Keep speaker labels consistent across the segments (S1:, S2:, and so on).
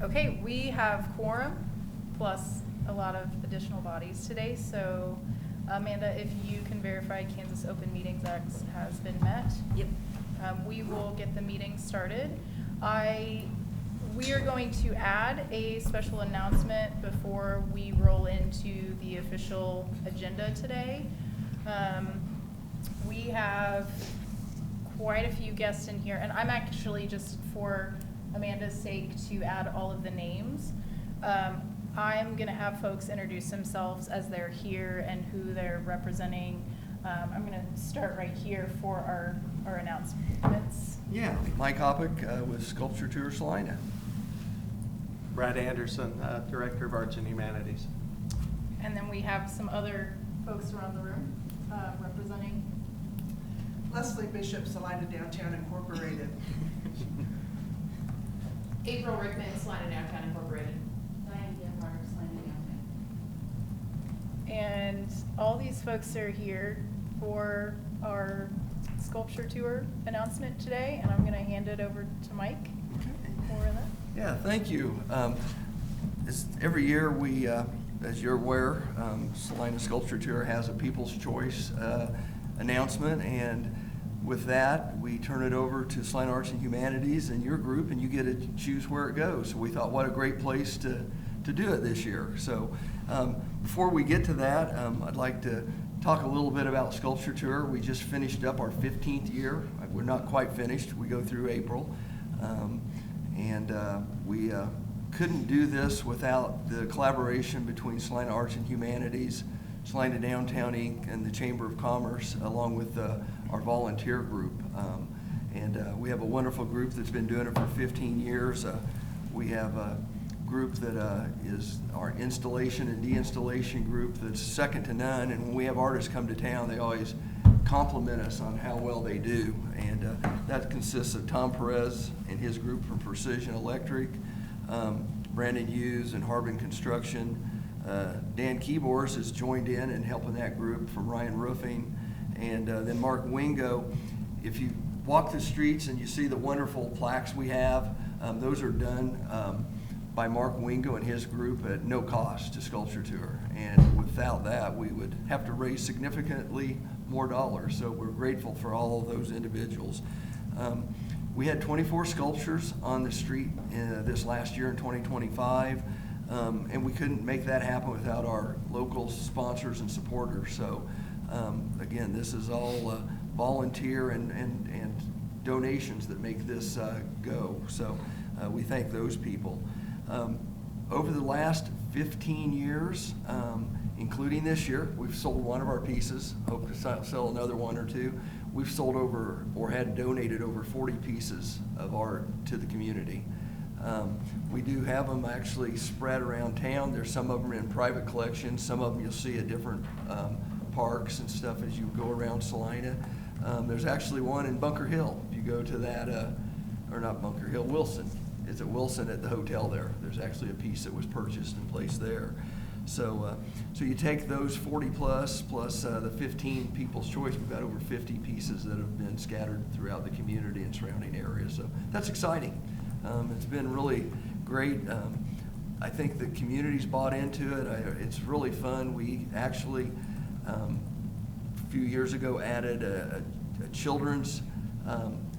S1: Okay, we have quorum plus a lot of additional bodies today, so Amanda, if you can verify Kansas Open Meetings Act has been met.
S2: Yep.
S1: We will get the meeting started. We are going to add a special announcement before we roll into the official agenda today. We have quite a few guests in here, and I'm actually, just for Amanda's sake, to add all of the names. I'm gonna have folks introduce themselves as they're here and who they're representing. I'm gonna start right here for our announcements.
S3: Yeah, Mike Hoppick with Sculpture Tour Salina.
S4: Brad Anderson, Director of Arts and Humanities.
S1: And then we have some other folks around the room representing.
S5: Leslie Bishop, Salina Downtown Incorporated.
S2: April Rickman, Salina Downtown Incorporated.
S6: Diane Gephardt, Salina Downtown.
S1: And all these folks are here for our sculpture tour announcement today, and I'm gonna hand it over to Mike for that.
S3: Yeah, thank you. Every year we, as you're aware, Salina Sculpture Tour has a People's Choice announcement, and with that, we turn it over to Salina Arts and Humanities and your group, and you get to choose where it goes. So we thought, what a great place to do it this year. So before we get to that, I'd like to talk a little bit about Sculpture Tour. We just finished up our 15th year. We're not quite finished. We go through April. We couldn't do this without the collaboration between Salina Arts and Humanities, Salina Downtown Inc., and the Chamber of Commerce, along with our volunteer group. We have a wonderful group that's been doing it for 15 years. We have a group that is our installation and de-installation group that's second to none, and when we have artists come to town, they always compliment us on how well they do. And that consists of Tom Perez and his group from Precision Electric, Brandon Hughes and Harbin Construction. Dan Keyboars has joined in and helping that group from Ryan Roofing. And then Mark Wingo. If you walk the streets and you see the wonderful plaques we have, those are done by Mark Wingo and his group at no cost to Sculpture Tour. And without that, we would have to raise significantly more dollars. So we're grateful for all of those individuals. We had 24 sculptures on the street this last year in 2025. And we couldn't make that happen without our local sponsors and supporters. So again, this is all volunteer and donations that make this go. So we thank those people. Over the last 15 years, including this year, we've sold one of our pieces, hope to sell another one or two. We've sold over, or had donated over 40 pieces of art to the community. We do have them actually spread around town. There's some of them in private collections. Some of them you'll see at different parks and stuff as you go around Salina. There's actually one in Bunker Hill. If you go to that, or not Bunker Hill, Wilson. It's at Wilson at the hotel there. There's actually a piece that was purchased and placed there. So you take those 40 plus the 15 People's Choice. We've got over 50 pieces that have been scattered throughout the community and surrounding areas. So that's exciting. It's been really great. I think the community's bought into it. It's really fun. We actually, a few years ago, added a children's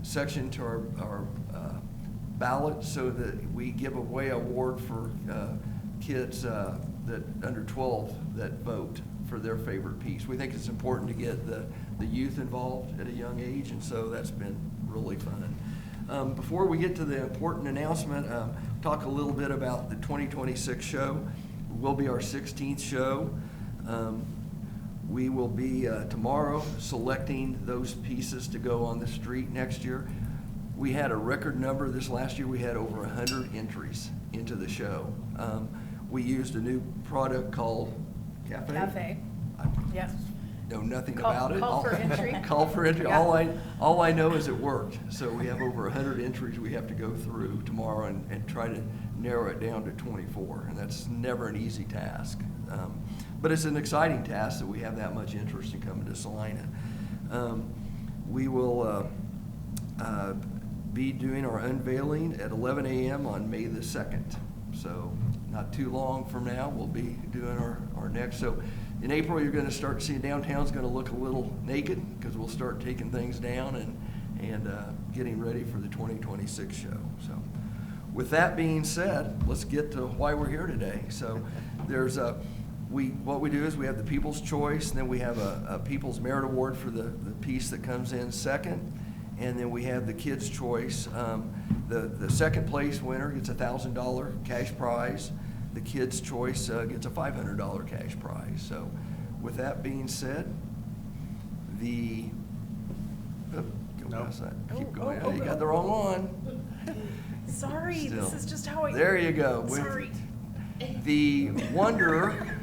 S3: section to our ballot so that we give away an award for kids that under 12 that vote for their favorite piece. We think it's important to get the youth involved at a young age, and so that's been really fun. Before we get to the important announcement, talk a little bit about the 2026 show. It will be our 16th show. We will be tomorrow selecting those pieces to go on the street next year. We had a record number this last year. We had over 100 entries into the show. We used a new product called
S1: Cafe. Yes.
S3: Know nothing about it.
S1: Call for entry.
S3: Call for entry.
S1: Yeah.
S3: All I know is it worked. So we have over 100 entries we have to go through tomorrow and try to narrow it down to 24. And that's never an easy task. But it's an exciting task that we have that much interest in coming to Salina. We will be doing our unveiling at 11 a.m. on May the 2nd. So not too long from now, we'll be doing our next. So in April, you're gonna start seeing downtown's gonna look a little naked because we'll start taking things down and getting ready for the 2026 show. So with that being said, let's get to why we're here today. So there's what we do is we have the People's Choice, and then we have a People's Merit Award for the piece that comes in second, and then we have the Kids' Choice. The second place winner gets a $1,000 cash prize. The Kids' Choice gets a $500 cash prize. So with that being said,
S4: Nope.
S3: past that.
S1: Oh,
S3: Keep going.
S1: oh,
S3: Oh, you
S1: oh,
S3: got the
S1: oh.
S3: wrong one.
S1: Sorry,
S3: Still.
S1: this is just how I.
S3: There you go. With
S1: Sorry.
S3: The Wanderer,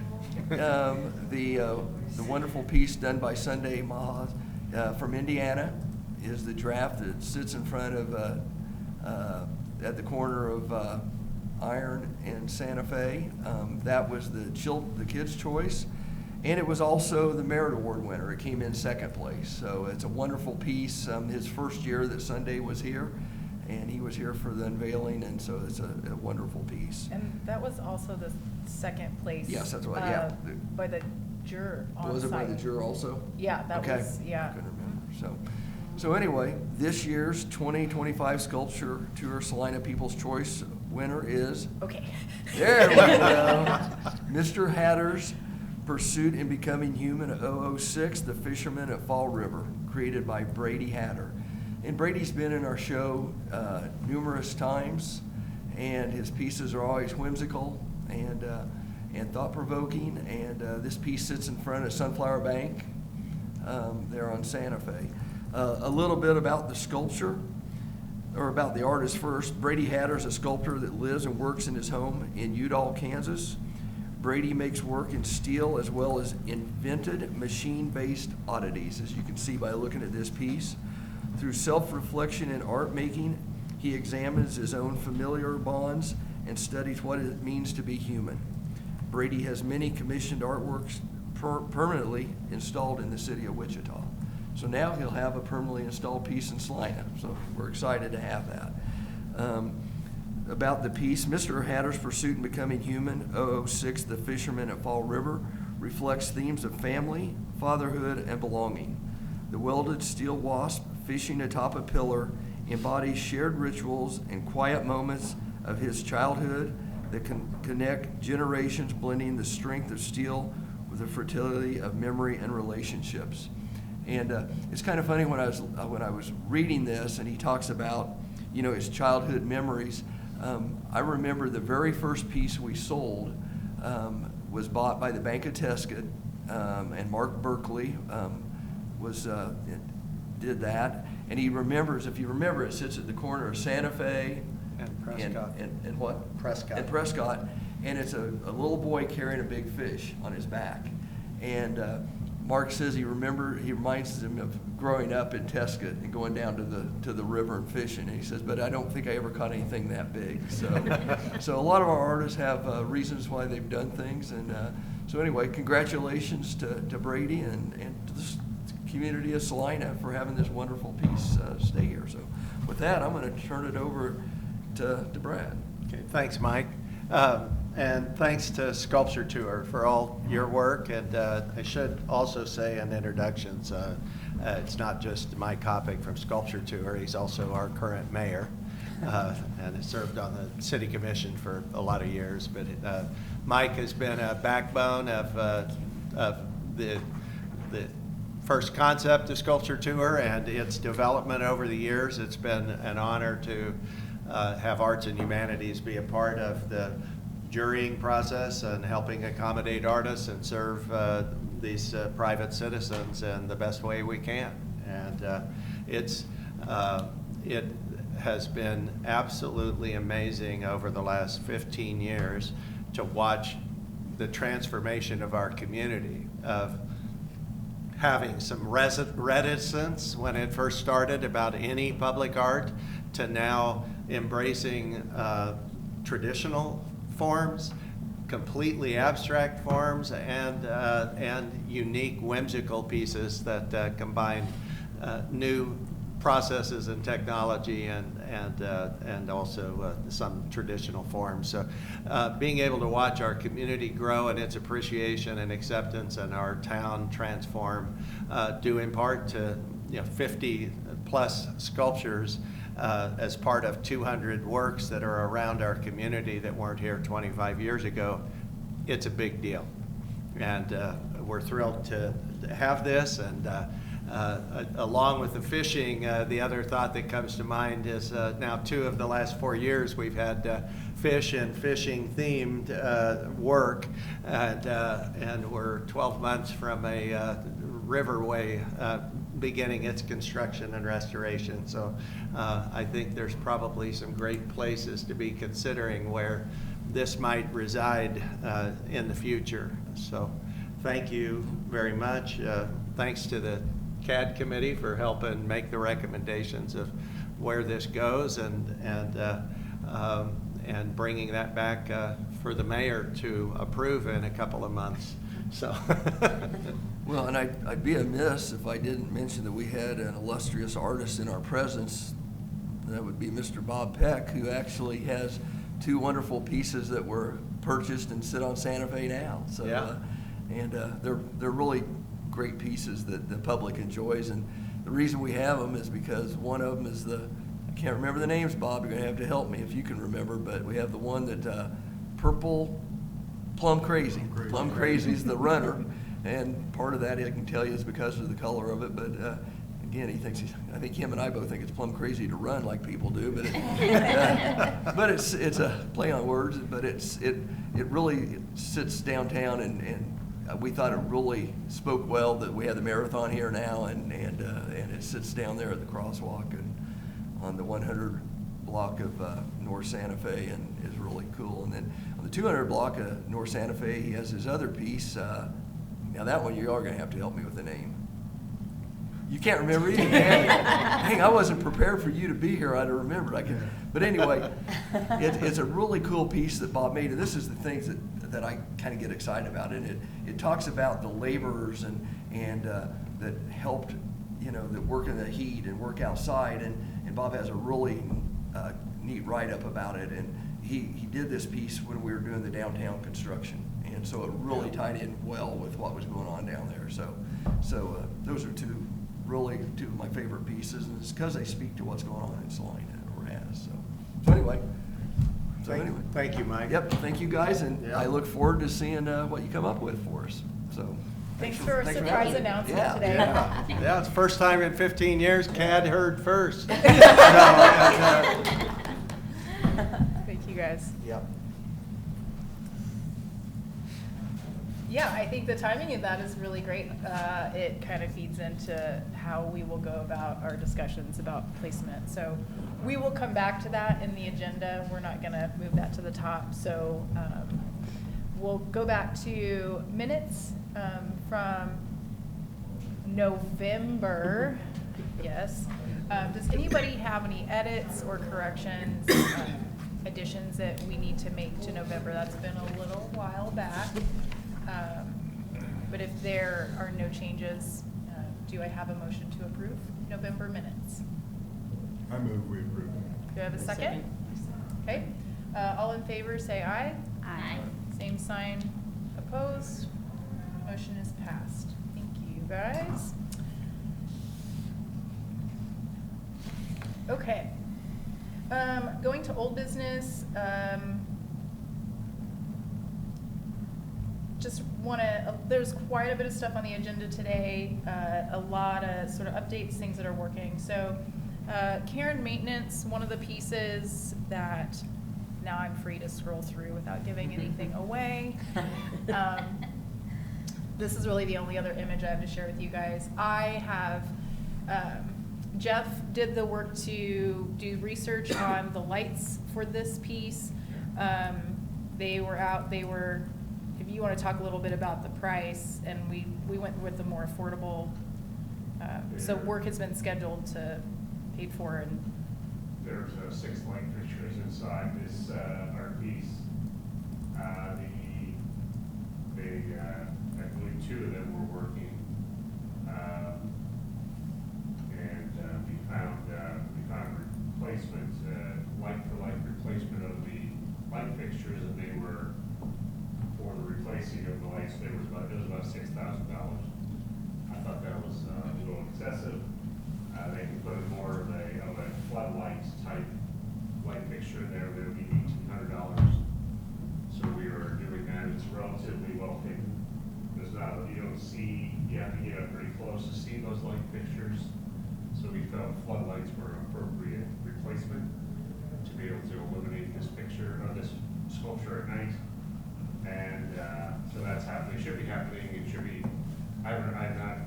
S3: the wonderful piece done by Sunday Maha from Indiana, is the draft that sits in front of at the corner of Iron and Santa Fe. That was the Kids' Choice, and it was also the Merit Award winner. It came in second place, so it's a wonderful piece. His first year that Sunday was here, and he was here for the unveiling, and so it's a wonderful piece.
S1: And that was also the second place.
S3: Yes, that's right, yeah.
S1: By the juror on
S3: Was it by the
S1: site.
S3: juror also?
S1: Yeah, that
S3: Okay.
S1: was, yeah.
S3: Couldn't remember. So anyway, this year's 2025 Sculpture Tour Salina People's Choice winner is,
S1: Okay.
S3: there we go, Mr. Hatter's Pursuit in Becoming Human 006, The Fisherman at Fall River, created by Brady Hatter. And Brady's been in our show numerous times, and his pieces are always whimsical and thought-provoking. And this piece sits in front of Sunflower Bank there on Santa Fe. A little bit about the sculpture, or about the artist first. Brady Hatter is a sculptor that lives and works in his home in Udall, Kansas. Brady makes work in steel as well as invented machine-based oddities, as you can see by looking at this piece. Through self-reflection and art making, he examines his own familiar bonds and studies what it means to be human. Brady has many commissioned artworks permanently installed in the city of Wichita. So now he'll have a permanently installed piece in Salina, so we're excited to have that. About the piece, Mr. Hatter's Pursuit in Becoming Human 006, The Fisherman at Fall River, reflects themes of family, fatherhood, and belonging. The welded steel wasp fishing atop a pillar embodies shared rituals and quiet moments of his childhood that can connect generations, blending the strength of steel with the fertility of memory and relationships. And it's kind of funny when I was reading this, and he talks about, you know, his childhood memories. I remember the very first piece we sold was bought by the Bank of Tesket, and Mark Berkeley did that. And he remembers, if you remember, it sits at the corner of Santa Fe
S4: And Prescott.
S3: and what?
S4: Prescott.
S3: And Prescott. And it's a little boy carrying a big fish on his back. And Mark says he reminds him of growing up in Tesket and going down to the river and fishing. And he says, but I don't think I ever caught anything that big. So a lot of our artists have reasons why they've done things. And so anyway, congratulations to Brady and to the community of Salina for having this wonderful piece stay here. So with that, I'm going to turn it over to Brad.
S4: Okay, thanks, Mike. And thanks to Sculpture Tour for all your work. And I should also say in introductions, it's not just Mike Hoppick from Sculpture Tour, he's also our current mayor and has served on the city commission for a lot of years. But Mike has been a backbone of the first concept of Sculpture Tour and its development over the years. It's been an honor to have Arts and Humanities be a part of the jurying process and helping accommodate artists and serve these private citizens in the best way we can. And it has been absolutely amazing over the last 15 years to watch the transformation of our community, of having some reticence when it first started about any public art to now embracing traditional forms, completely abstract forms, and unique whimsical pieces that combine new processes and technology and also some traditional forms. So being able to watch our community grow and its appreciation and acceptance and our town transform due in part to 50 plus sculptures as part of 200 works that are around our community that weren't here 25 years ago, it's a big deal. And we're thrilled to have this. And along with the fishing, the other thought that comes to mind is now 2 of the last 4 years we've had fish and fishing themed work, and we're 12 months from a riverway beginning its construction and restoration. So I think there's probably some great places to be considering where this might reside in the future. So thank you very much. Thanks to the CAD committee for helping make the recommendations of where this goes and bringing that back for the mayor to approve in a couple of months. So.
S3: Well, and I'd be amiss if I didn't mention that we had an illustrious artist in our presence. That would be Mr. Bob Peck, who actually has 2 wonderful pieces that were purchased and sit on Santa Fe now. So,
S4: yeah.
S3: They're really great pieces that the public enjoys. And the reason we have them is because one of them is I can't remember the names, Bob, you're gonna have to help me if you can remember, but we have the one that purple Plum Crazy. Plum Crazy is the runner. And part of that I can tell you is because of the color of it, but again, I think him and I both think it's plumb crazy to run like people do, but it's a play on words, but it really sits downtown, and we thought it really spoke well that we had the marathon here now, and it sits down there at the crosswalk and on the 100 block of North Santa Fe, and is really cool. And then on the 200 block of North Santa Fe, he has his other piece. Now that one you are going to have to help me with the name. You can't remember either, can you? Dang, I wasn't prepared for you to be here. I'd have remembered. But anyway, it's a really cool piece that Bob made, and this is the things that I kind of get excited about. And it talks about the laborers and that helped, that work in the heat and work outside. And Bob has a really neat write-up about it. And he did this piece when we were doing the downtown construction. And so it really tied in well with what was going on down there. So those are two of my favorite pieces, and it's because they speak to what's going on in Salina, or has. So anyway.
S4: Thank you, Mike.
S3: Yep, thank you guys, and
S4: Yeah.
S3: I look forward to seeing what you come up with for us. So
S1: Thanks for a surprise
S3: having me.
S1: announcement
S3: Yeah.
S1: today.
S4: Yeah, it's the first time in 15 years CAD heard first.
S1: Thank you, guys.
S4: Yep.
S1: Yeah, I think the timing of that is really great. It kind of feeds into how we will go about our discussions about placement. So we will come back to that in the agenda. We're not going to move that to the top. So we'll go back to minutes from November. Yes. Does anybody have any edits or corrections, additions that we need to make to November? That's been a little while back. But if there are no changes, do I have a motion to approve November minutes?
S7: I move we approve.
S1: Do I have a second? Okay. All in favor, say aye.
S6: Aye.
S1: Same sign, opposed. Motion is passed. Thank you, guys. Okay. Going to old business. Just there's quite a bit of stuff on the agenda today, a lot of sort of updates, things that are working. So Karen Maintenance, one of the pieces that now I'm free to scroll through without giving anything away. This is really the only other image I have to share with you guys. I have, Jeff did the work to do research on the lights for this piece. They were if you want to talk a little bit about the price, and we went with the more affordable, so work has been scheduled to paid for, and
S7: There's 6 light fixtures inside this art piece. I believe 2 of them were working, and we found a replacement, like-for-like replacement of the light fixtures, and they were, for the replacing of the lights, it was about $6,000. I thought that was a little excessive. They can put in more of a floodlight type light fixture there, that would be $1,800. So we are doing that. It's relatively well hidden. There's not, you don't see, you have to get up pretty close to see those light fixtures. So we felt floodlights were an appropriate replacement to be able to illuminate this picture, or this sculpture at night. And so that's happening. It should be happening. It should be, I don't have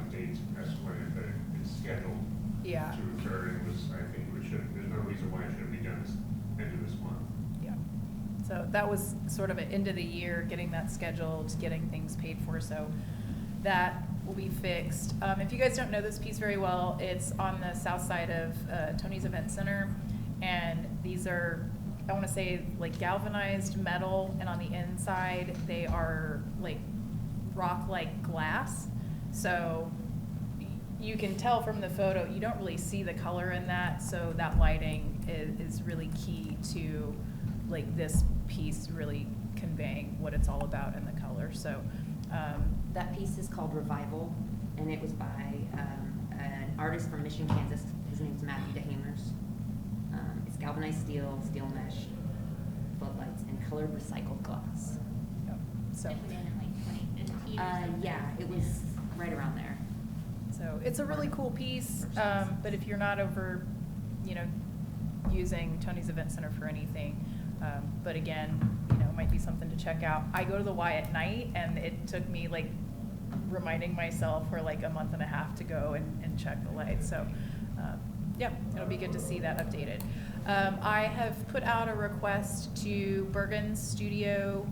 S7: a date estimated, but it's scheduled
S1: Yeah.
S7: to occur. It was, I think there's no reason why it shouldn't be done this end of this month.
S1: Yeah. So that was sort of an end of the year, getting that scheduled, getting things paid for, so that will be fixed. If you guys don't know this piece very well, it's on the south side of Tony's Event Center, and these are, I want to say, like galvanized metal, and on the inside they are like rock-like glass. So you can tell from the photo, you don't really see the color in that, so that lighting is really key to like this piece really conveying what it's all about in the color. So
S8: That piece is called Revival, and it was by an artist from Mission, Kansas. His name's Matthew DeHamers. It's galvanized steel, steel mesh, floodlights, and colored recycled glass.
S1: so
S6: It went in like 2015 or something.
S8: Yeah, it was right around there.
S1: So it's a really cool piece, but if you're not over, using Tony's Event Center for anything, but again, it might be something to check out. I go to the Y at night, and it took me like reminding myself for like a month and a half to go and check the lights. So, yeah, it'll be good to see that updated. I have put out a request to Bergen's Studio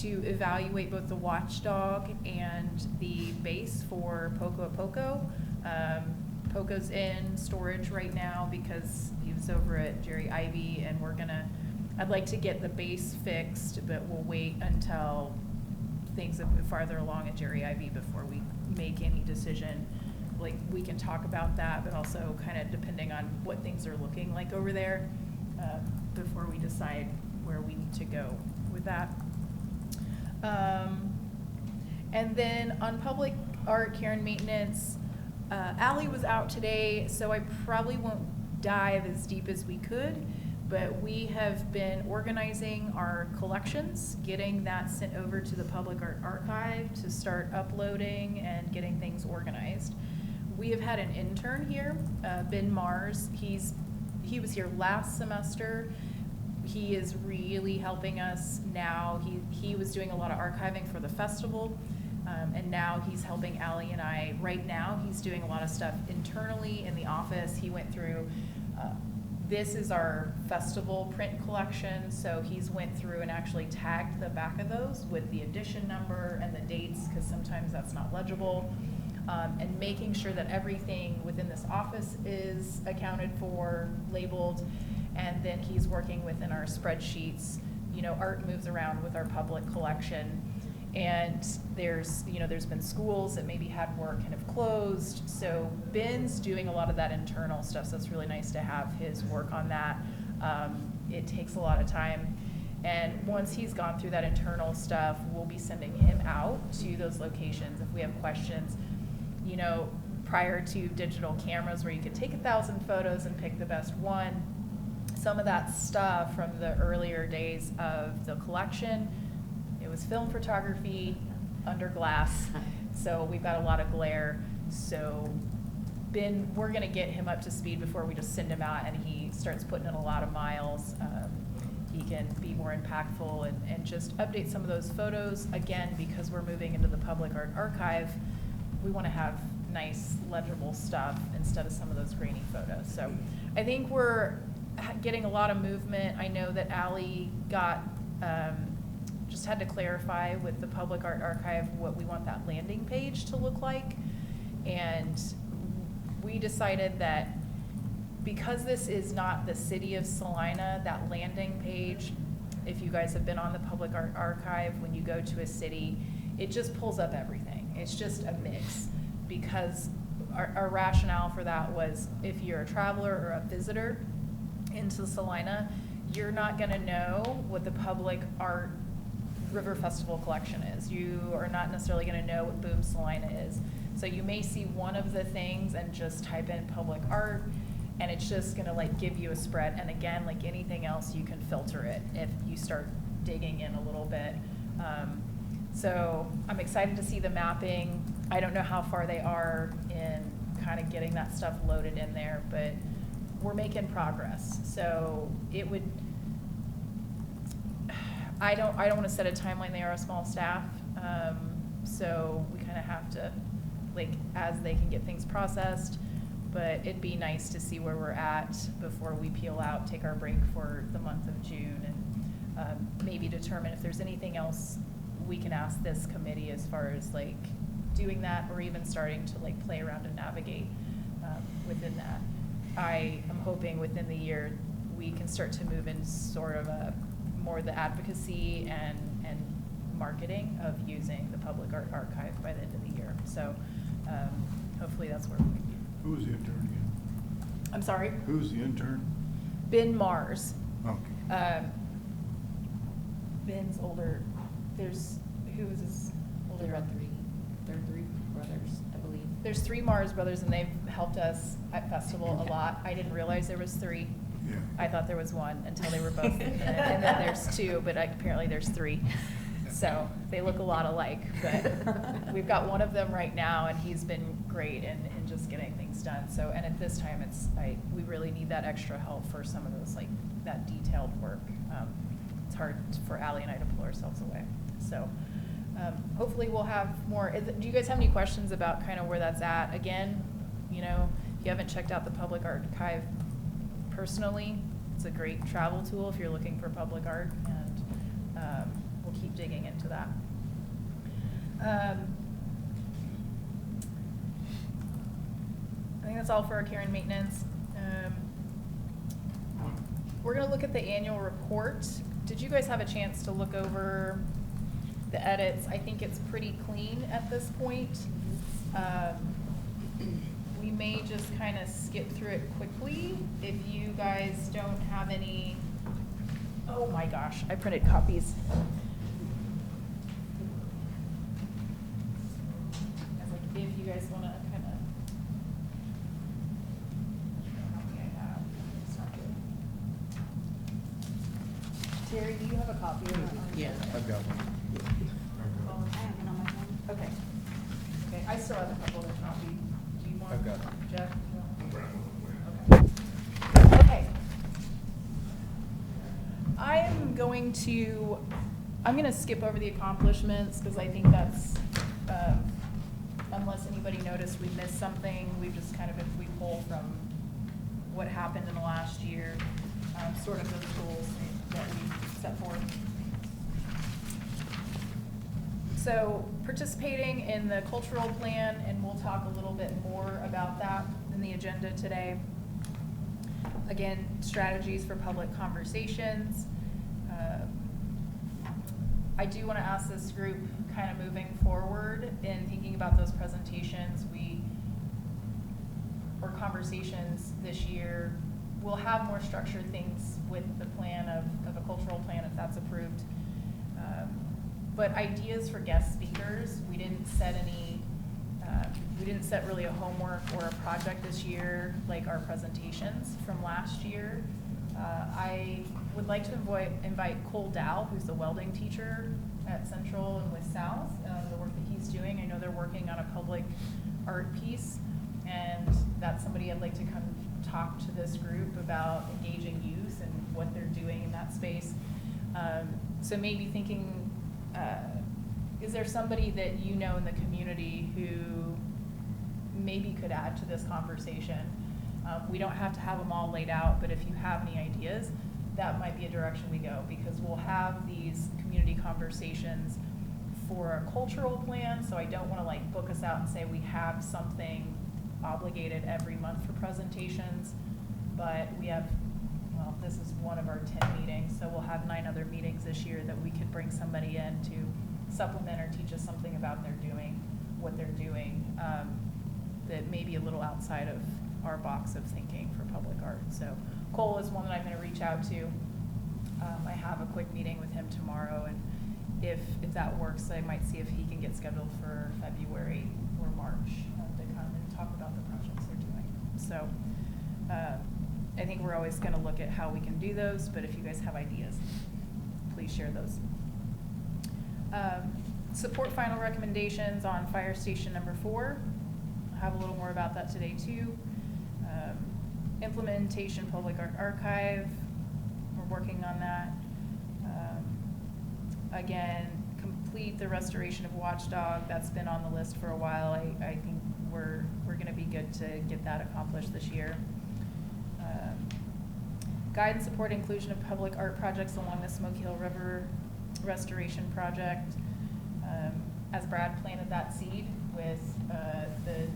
S1: to evaluate both the watchdog and the base for Poco a Poco. Poco's in storage right now because he was over at Jerry Ivy, and I'd like to get the base fixed, but we'll wait until things have moved farther along at Jerry Ivy before we make any decision. Like, we can talk about that, but also kind of depending on what things are looking like over there, before we decide where we need to go with that. And then on public art care and maintenance, Allie was out today, so I probably won't dive as deep as we could, but we have been organizing our collections, getting that sent over to the Public Art Archive to start uploading and getting things organized. We have had an intern here, Ben Mars. He was here last semester. He is really helping us now. He was doing a lot of archiving for the festival, and now he's helping Allie and I. Right now, he's doing a lot of stuff internally in the office. He went through, this is our festival print collection, so he's went through and actually tagged the back of those with the edition number and the dates, because sometimes that's not legible, and making sure that everything within this office is accounted for, labeled. And then he's working within our spreadsheets. Art moves around with our public collection, and there's been schools that maybe had work and have closed. So Ben's doing a lot of that internal stuff, so it's really nice to have his work on that. It takes a lot of time. And once he's gone through that internal stuff, we'll be sending him out to those locations if we have questions. Prior to digital cameras where you could take 1,000 photos and pick the best one, some of that stuff from the earlier days of the collection, it was film photography under glass, so we've got a lot of glare. So we're gonna get him up to speed before we just send him out and he starts putting in a lot of miles. He can be more impactful and just update some of those photos. Again, because we're moving into the Public Art Archive, we wanna have nice legible stuff instead of some of those grainy photos. So I think we're getting a lot of movement. I know that Allie just had to clarify with the Public Art Archive what we want that landing page to look like. And we decided that because this is not the city of Salina, that landing page, if you guys have been on the Public Art Archive, when you go to a city, it just pulls up everything. It's just a mix, because our rationale for that was if you're a traveler or a visitor into Salina, you're not gonna know what the public art River Festival collection is. You are not necessarily gonna know what Boom Salina is. So you may see one of the things and just type in public art, and it's just gonna like give you a spread. And again, like anything else, you can filter it if you start digging in a little bit. So I'm excited to see the mapping. I don't know how far they are in kind of getting that stuff loaded in there, but we're making progress. So it would, I don't want to set a timeline. They are a small staff. So we kind of have to, like, as they can get things processed, but it'd be nice to see where we're at before we peel out, take our break for the month of June, and maybe determine if there's anything else we can ask this committee as far as like doing that, or even starting to like play around and navigate within that. I am hoping within the year we can start to move in sort of a more the advocacy and marketing of using the Public Art Archive by the end of the year. So hopefully that's where we can be.
S9: Who was the intern again?
S1: I'm sorry?
S9: Who's the intern?
S1: Ben Mars.
S9: Okay.
S1: Ben's older. There's, who is his older?
S8: There are three brothers, I believe.
S1: There's 3 Mars brothers, and they've helped us at festival a lot. I didn't realize there was 3.
S9: Yeah.
S1: I thought there was 1 until they were both, and then there's 2, but apparently there's 3. So they look a lot alike, but we've got one of them right now, and he's been great in just getting things done. So, and at this time, we really need that extra help for some of those, like, that detailed work. It's hard for Allie and I to pull ourselves away. So hopefully we'll have more. Do you guys have any questions about kind of where that's at? Again, you know, if you haven't checked out the Public Art Archive personally, it's a great travel tool if you're looking for public art, and we'll keep digging into that. I think that's all for our care and maintenance. We're gonna look at the annual report. Did you guys have a chance to look over the edits? I think it's pretty clean at this point. We may just kind of skip through it quickly if you guys don't have any. Oh my gosh, I printed copies. I was like, if you guys want to kind of. How many I have? It's not good. Terry, do you have a copy of that?
S8: Yeah.
S9: I've got one.
S6: I have it on my phone.
S1: Okay. Okay, I still have a couple other copies. Do you want?
S9: I've got it.
S1: Jeff?
S7: Okay.
S1: Okay. Okay. I'm gonna skip over the accomplishments, because I think that's, unless anybody noticed we missed something, we've just kind of, if we pull from what happened in the last year, sort of those goals that we set forth. So participating in the cultural plan, and we'll talk a little bit more about that in the agenda today. Again, strategies for public conversations. I do want to ask this group, kind of moving forward in thinking about those presentations, or conversations this year, we'll have more structured things with the plan of a cultural plan if that's approved. But ideas for guest speakers, we didn't set really a homework or a project this year, like our presentations from last year. I would like to invite Cole Dow, who's the welding teacher at Central and with South, the work that he's doing. I know they're working on a public art piece, and that's somebody I'd like to come talk to this group about engaging youth and what they're doing in that space. So maybe thinking, is there somebody that you know in the community who maybe could add to this conversation? We don't have to have them all laid out, but if you have any ideas, that might be a direction we go, because we'll have these community conversations for a cultural plan, so I don't want to like book us out and say we have something obligated every month for presentations, but we have, well, this is one of our 10 meetings, so we'll have 9 other meetings this year that we could bring somebody in to supplement or teach us something about what they're doing. that may be a little outside of our box of thinking for public art. So Cole is one that I'm gonna reach out to. I have a quick meeting with him tomorrow, and if that works, I might see if he can get scheduled for February or March to come and talk about the projects they're doing. So I think we're always gonna look at how we can do those, but if you guys have ideas, please share those. Support final recommendations on fire station number 4. I'll have a little more about that today too. Implementation public art archive, we're working on that. Again, complete the restoration of Watchdog, that's been on the list for a while. I think we're gonna be good to get that accomplished this year. Guide and support inclusion of public art projects along the Smoky Hill River restoration project. As Brad planted that seed with the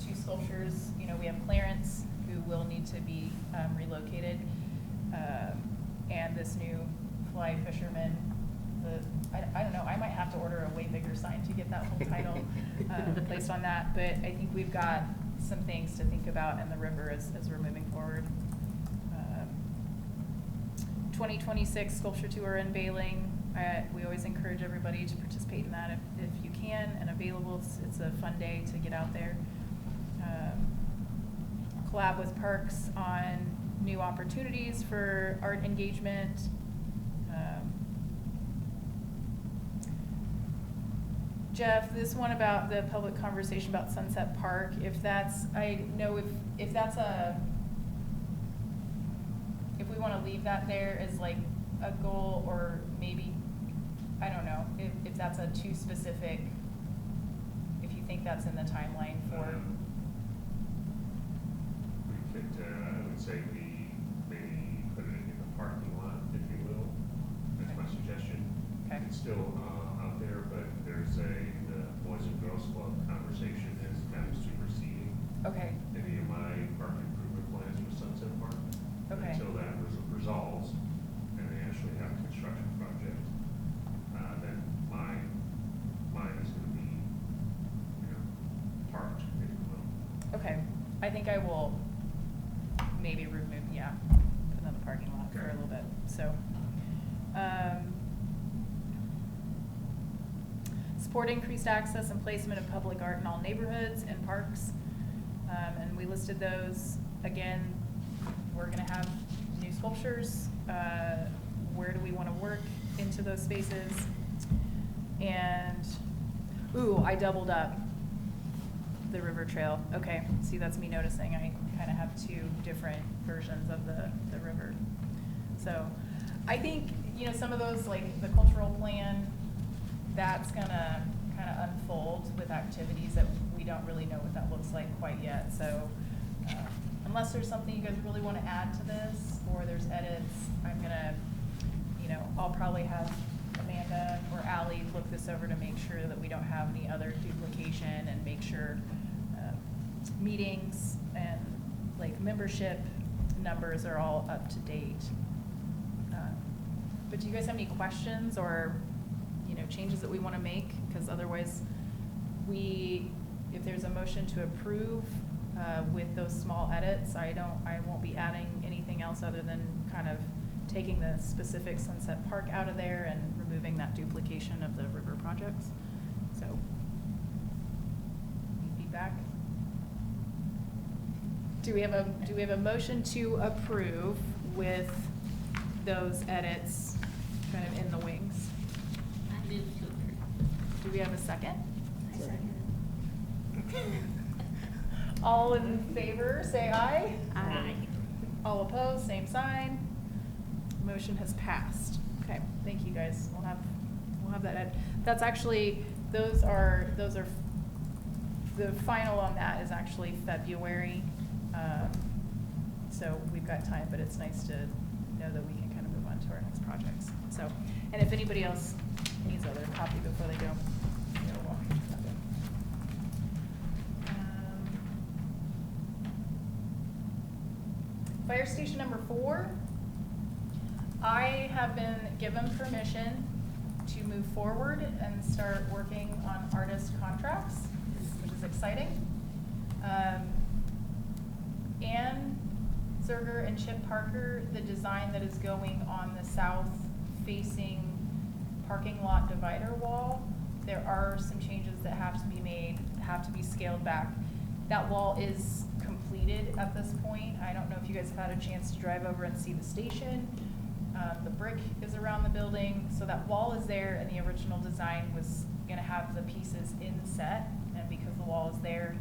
S1: 2 sculptures, you know, we have Clarence, who will need to be relocated, and this new fly fisherman. I don't know, I might have to order a way bigger sign to get that whole title placed on that, but I think we've got some things to think about in the river as we're moving forward. 2026 sculpture tour in Bailing. We always encourage everybody to participate in that if you can and available. It's a fun day to get out there. Collab with parks on new opportunities for art engagement. Jeff, this one about the public conversation about Sunset Park, if we want to leave that there as like a goal, or maybe, I don't know, if that's a too specific, if you think that's in the timeline for.
S7: We could, I would say we maybe put it in the parking lot, if you will. That's my suggestion.
S1: Okay.
S7: It's still out there, but there's the Boys and Girls Club conversation is kind of superseding
S1: Okay.
S7: any of my park improvement plans for Sunset Park.
S1: Okay.
S7: Until that resolves and they actually have a construction project, then mine is gonna be, you know, parked, if you will.
S1: Okay, I think I will maybe remove, put it in the parking lot for a little bit, so. Support increased access and placement of public art in all neighborhoods and parks. And we listed those. Again, we're gonna have new sculptures. Where do we wanna work into those spaces? And, ooh, I doubled up the river trail. Okay, see, that's me noticing. I kinda have 2 different versions of the river. So, I think, you know, some of those, like the cultural plan, that's gonna kinda unfold with activities that we don't really know what that looks like quite yet. So, unless there's something you guys really wanna add to this, or there's edits, I'm gonna, you know, I'll probably have Amanda or Ally look this over to make sure that we don't have any other duplication, and make sure meetings and like membership numbers are all up to date. But do you guys have any questions or, you know, changes that we wanna make? Because otherwise, if there's a motion to approve with those small edits, I won't be adding anything else other than kind of taking the specific Sunset Park out of there and removing that duplication of the river projects. So, any feedback? Do we have a motion to approve with those edits kind of in the wings?
S6: I move to approve.
S1: Do we have a second?
S6: I second.
S1: All in favor, say aye.
S6: Aye.
S1: All opposed, same sign. Motion has passed. Okay, thank you guys. We'll have that ed. That's actually, those are, the final on that is actually February. So we've got time, but it's nice to know that we can kind of move on to our next projects. So, and if anybody else needs another copy before they go, you're welcome to have it. Fire station number 4. I have been given permission to move forward and start working on artist contracts, which is exciting. Ann Zerger and Chip Parker, the design that is going on the south-facing parking lot divider wall, there are some changes that have to be made, have to be scaled back. That wall is completed at this point. I don't know if you guys have had a chance to drive over and see the station. The brick is around the building, so that wall is there, and the original design was gonna have the pieces inset, and because the wall is there,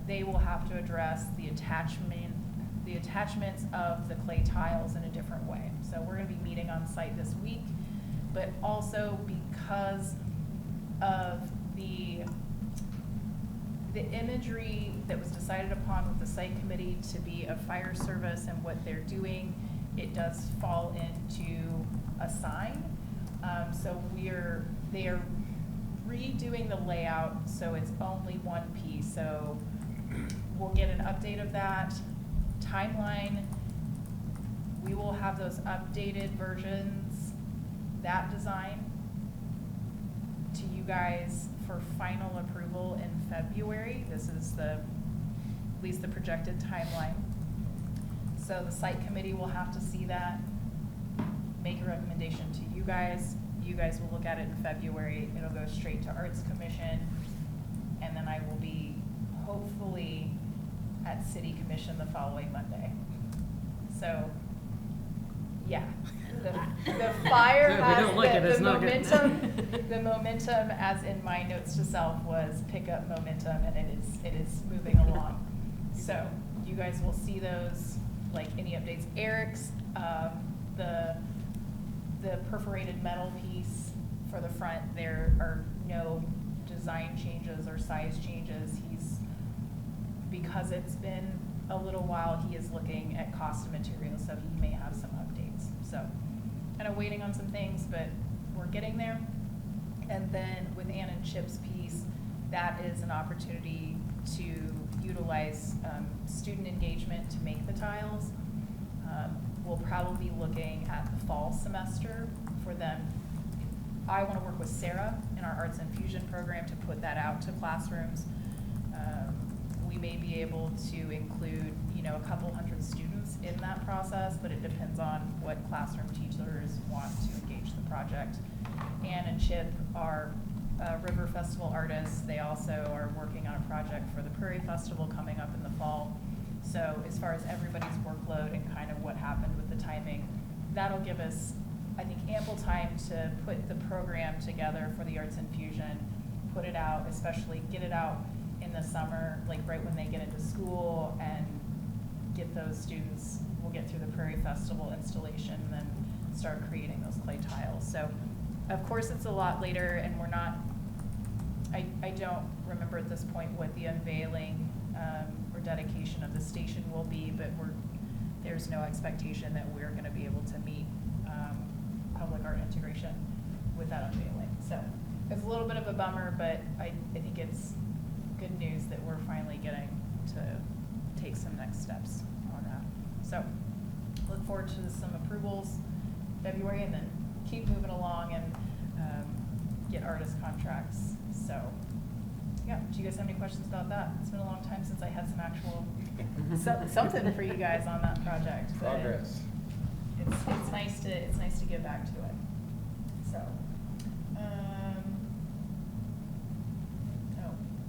S1: they will have to address the attachments of the clay tiles in a different way. So we're gonna be meeting on site this week, but also because of the imagery that was decided upon with the site committee to be a fire service and what they're doing, it does fall into a sign. So they are redoing the layout, so it's only one piece. So we'll get an update of that timeline. We will have those updated versions, that design, to you guys for final approval in February. This is at least the projected timeline. So the site committee will have to see that, make a recommendation to you guys. You guys will look at it in February. It'll go straight to Arts Commission, and then I will be hopefully at City Commission the following Monday. So, yeah, the fire
S10: If we
S1: has
S10: don't look at it, it's
S1: the
S10: not good.
S1: momentum. The momentum, as in my notes to self, was pick up momentum, and it is moving along. So you guys will see those, like any updates. Eric's the perforated metal piece for the front. There are no design changes or size changes. Because it's been a little while, he is looking at cost of materials, so he may have some updates. So, kind of waiting on some things, but we're getting there. And then with Ann and Chip's piece, that is an opportunity to utilize student engagement to make the tiles. We'll probably be looking at the fall semester for them. I want to work with Sarah in our Arts Infusion program to put that out to classrooms. We may be able to include, a couple hundred students in that process, but it depends on what classroom teachers want to engage the project. Ann and Chip are River Festival artists. They also are working on a project for the Prairie Festival coming up in the fall. So as far as everybody's workload and kind of what happened with the timing, that'll give us, I think, ample time to put the program together for the Arts Infusion, put it out, especially get it out in the summer, like right when they get into school, and get those students, we'll get through the Prairie Festival installation and then start creating those clay tiles. So of course it's a lot later, and we're not, I don't remember at this point what the unveiling or dedication of the station will be, but there's no expectation that we're gonna be able to meet public art integration with that unveiling. So it's a little bit of a bummer, but I think it's good news that we're finally getting to take some next steps on that. So look forward to some approvals February, and then keep moving along and get artist contracts. So yeah, do you guys have any questions about that? It's been a long time since I had some actual something for you guys on that project. But
S9: Progress.
S1: It's nice to get back to it. So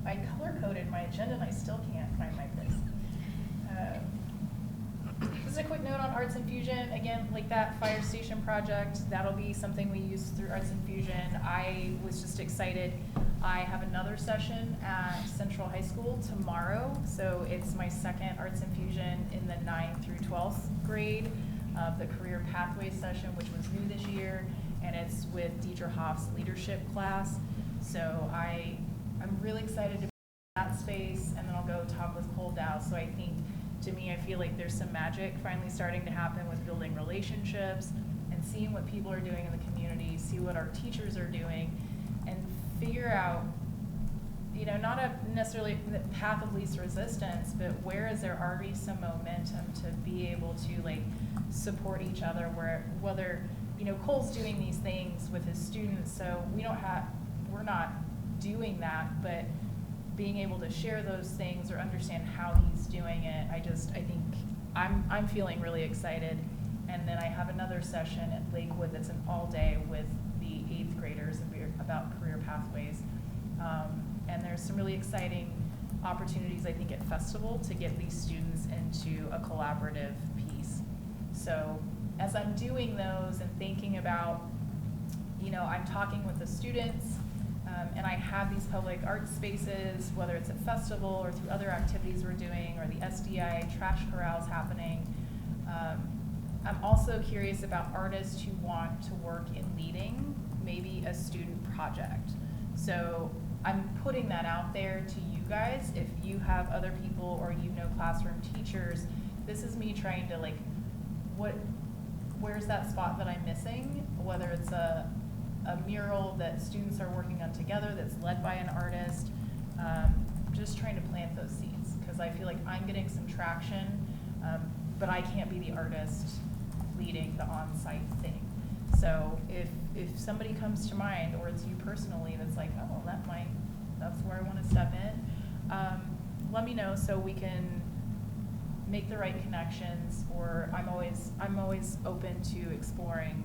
S1: I color-coded my agenda and I still can't find my place. Just a quick note on Arts Infusion. Again, like that fire station project, that'll be something we use through Arts Infusion. I was just excited. I have another session at Central High School tomorrow. So it's my second Arts Infusion in the 9th through 12th grade of the Career Pathways session, which was new this year. And it's with Deidre Hoff's leadership class. So I'm really excited to be in that space, and then I'll go talk with Cole Dow. So I think, to me, I feel like there's some magic finally starting to happen with building relationships and seeing what people are doing in the community, see what our teachers are doing, and figure out, not necessarily the path of least resistance, but where is there already some momentum to be able to support each other, whether, Cole's doing these things with his students, so we're not doing that, but being able to share those things or understand how he's doing it, I think I'm feeling really excited. And then I have another session at Lakewood that's an all-day with the 8th graders about career pathways. And there's some really exciting opportunities, I think, at Festival to get these students into a collaborative piece. So as I'm doing those and thinking about, I'm talking with the students, and I have these public art spaces, whether it's at Festival or through other activities we're doing, or the SDI trash corrals happening. I'm also curious about artists who want to work in leading maybe a student project. So I'm putting that out there to you guys. If you have other people or classroom teachers, this is me trying to where's that spot that I'm missing? Whether it's a mural that students are working on together that's led by an artist, just trying to plant those seeds, because I feel like I'm getting some traction, but I can't be the artist leading the on-site thing. So if somebody comes to mind, or it's you personally that's like, oh, that's where I want to step in, let me know so we can make the right connections. Or I'm always open to exploring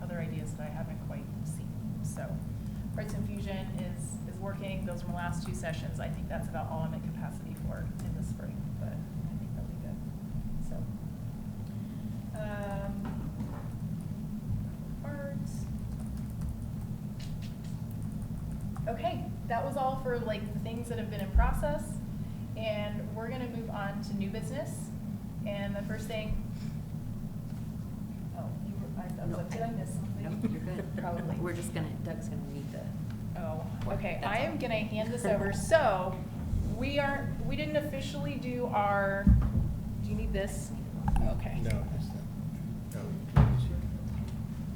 S1: other ideas that I haven't quite seen. So Arts Infusion is working. Those are my last 2 sessions. I think that's about all I'm at capacity for in the spring, but I think that'll be good. So arts. Okay, that was all for the things that have been in process, and we're gonna move on to new business. And the first thing, did I miss something?
S8: No, you're good.
S1: Probably.
S8: Doug's gonna read the.
S1: Oh, okay,
S8: That's
S1: I am
S8: all.
S1: gonna hand this over. So, we didn't officially do our, do you need this? Okay.
S10: No, just that. No,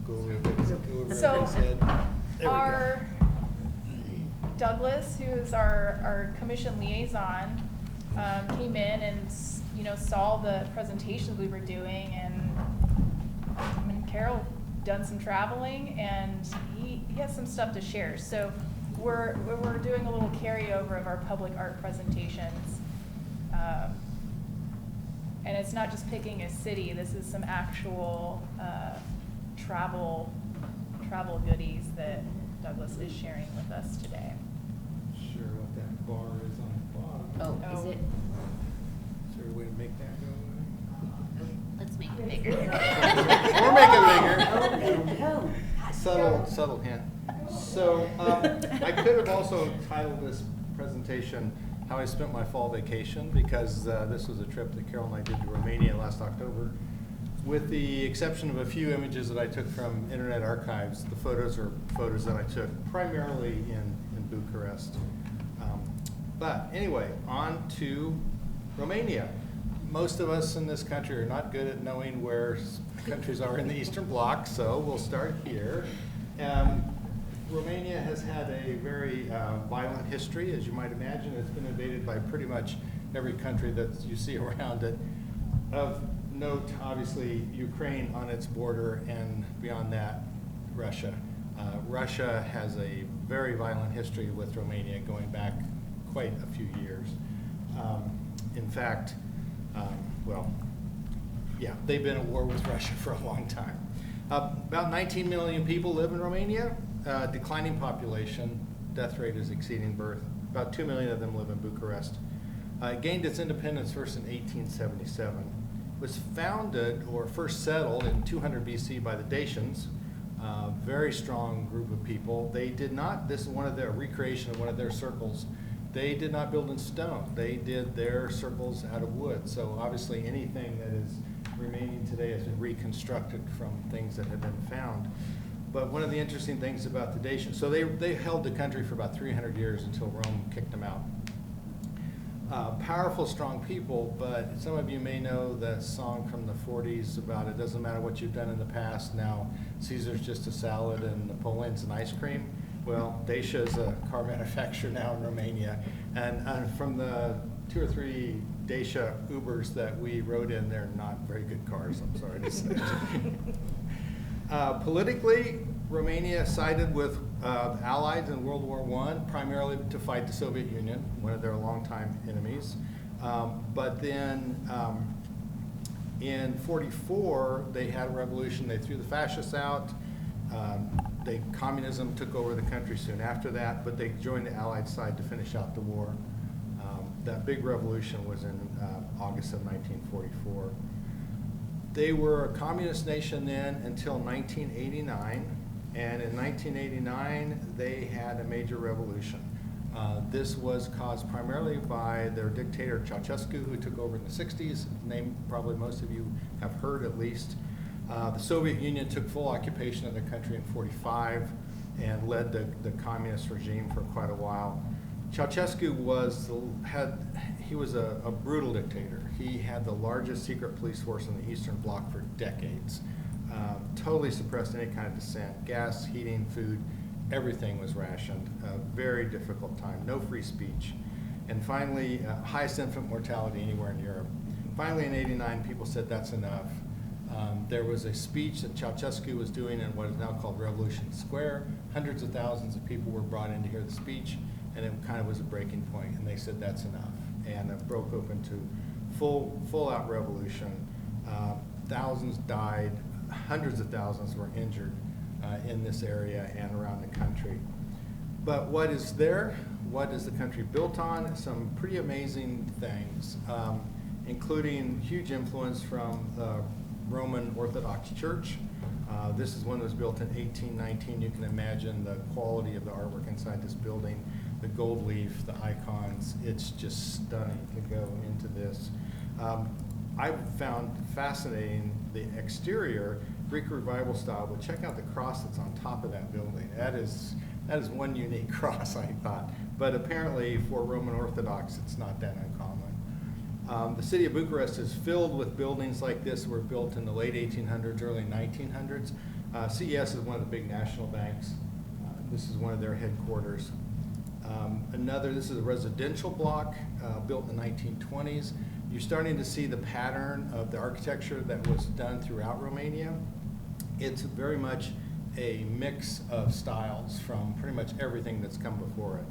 S10: go over what
S1: So,
S10: they said. There we go.
S1: our Douglas, who is our commission liaison, came in and, saw the presentations we were doing, and Carol done some traveling, and he has some stuff to share. So we're doing a little carryover of our public art presentations. And it's not just picking a city, this is some actual travel goodies that Douglas is sharing with us today.
S10: Sure what that bar is on the bottom.
S8: Oh, is it?
S10: Is there a way to make that go away?
S6: Let's make it bigger.
S10: We'll make it bigger.
S8: Oh,
S10: Subtle hint. So, I could have also titled this presentation, How I Spent My Fall Vacation, because this was a trip that Carol and I did to Romania last October. With the exception of a few images that I took from Internet Archives, the photos are photos that I took primarily in Bucharest. But anyway, on to Romania. Most of us in this country are not good at knowing where countries are in the Eastern Bloc, so we'll start here. Romania has had a very violent history, as you might imagine. It's been invaded by pretty much every country that you see around it. Of note, obviously, Ukraine on its border, and beyond that, Russia. Russia has a very violent history with Romania going back quite a few years. In fact, they've been at war with Russia for a long time. About 19 million people live in Romania, declining population, death rate is exceeding birth. About 2 million of them live in Bucharest. It gained its independence first in 1877. It was founded or first settled in 200 BC by the Dacians, very strong group of people. They did not, this is one of their recreation of one of their circles, they did not build in stone. They did their circles out of wood. So obviously anything that is remaining today has been reconstructed from things that have been found. But one of the interesting things about the Dacians, so they held the country for about 300 years until Rome kicked them out. Powerful, strong people, but some of you may know the song from the 40s about it doesn't matter what you've done in the past, now Caesar's just a salad and Napoleon's an ice cream. Well, Dacia is a car manufacturer now in Romania, and from the 2 or 3 Dacia Ubers that we rode in, they're not very good cars, I'm sorry to say. Politically, Romania sided with the Allies in World War I, primarily to fight the Soviet Union, one of their longtime enemies. But then in '44, they had a revolution. They threw the fascists out. Communism took over the country soon after that, but they joined the Allied side to finish out the war. That big revolution was in August of 1944. They were a communist nation then until 1989, and in 1989 they had a major revolution. This was caused primarily by their dictator Ceausescu, who took over in the 60s, name probably most of you have heard at least. The Soviet Union took full occupation of the country in '45 and led the communist regime for quite a while. Ceausescu was a brutal dictator. He had the largest secret police force in the Eastern Bloc for decades. Totally suppressed any kind of dissent. Gas, heating, food, everything was rationed. A very difficult time. No free speech. And finally, highest infant mortality anywhere in Europe. Finally, in '89, people said that's enough. There was a speech that Ceausescu was doing in what is now called Revolution Square. Hundreds of thousands of people were brought in to hear the speech, and it kind of was a breaking point, and they said that's enough. And it broke open to full-out revolution. Thousands died, hundreds of thousands were injured in this area and around the country. But what is there? What is the country built on? Some pretty amazing things, including huge influence from the Roman Orthodox Church. This is one that was built in 1819. You can imagine the quality of the artwork inside this building, the gold leaf, the icons. It's just stunning to go into this. I found fascinating the exterior, Greek Revival style, but check out the cross that's on top of that building. That is one unique cross, I thought. But apparently for Roman Orthodox, it's not that uncommon. The city of Bucharest is filled with buildings like this that were built in the late 1800s, early 1900s. CES is one of the big national banks. This is one of their headquarters. This is a residential block built in the 1920s. You're starting to see the pattern of the architecture that was done throughout Romania. It's very much a mix of styles from pretty much everything that's come before it.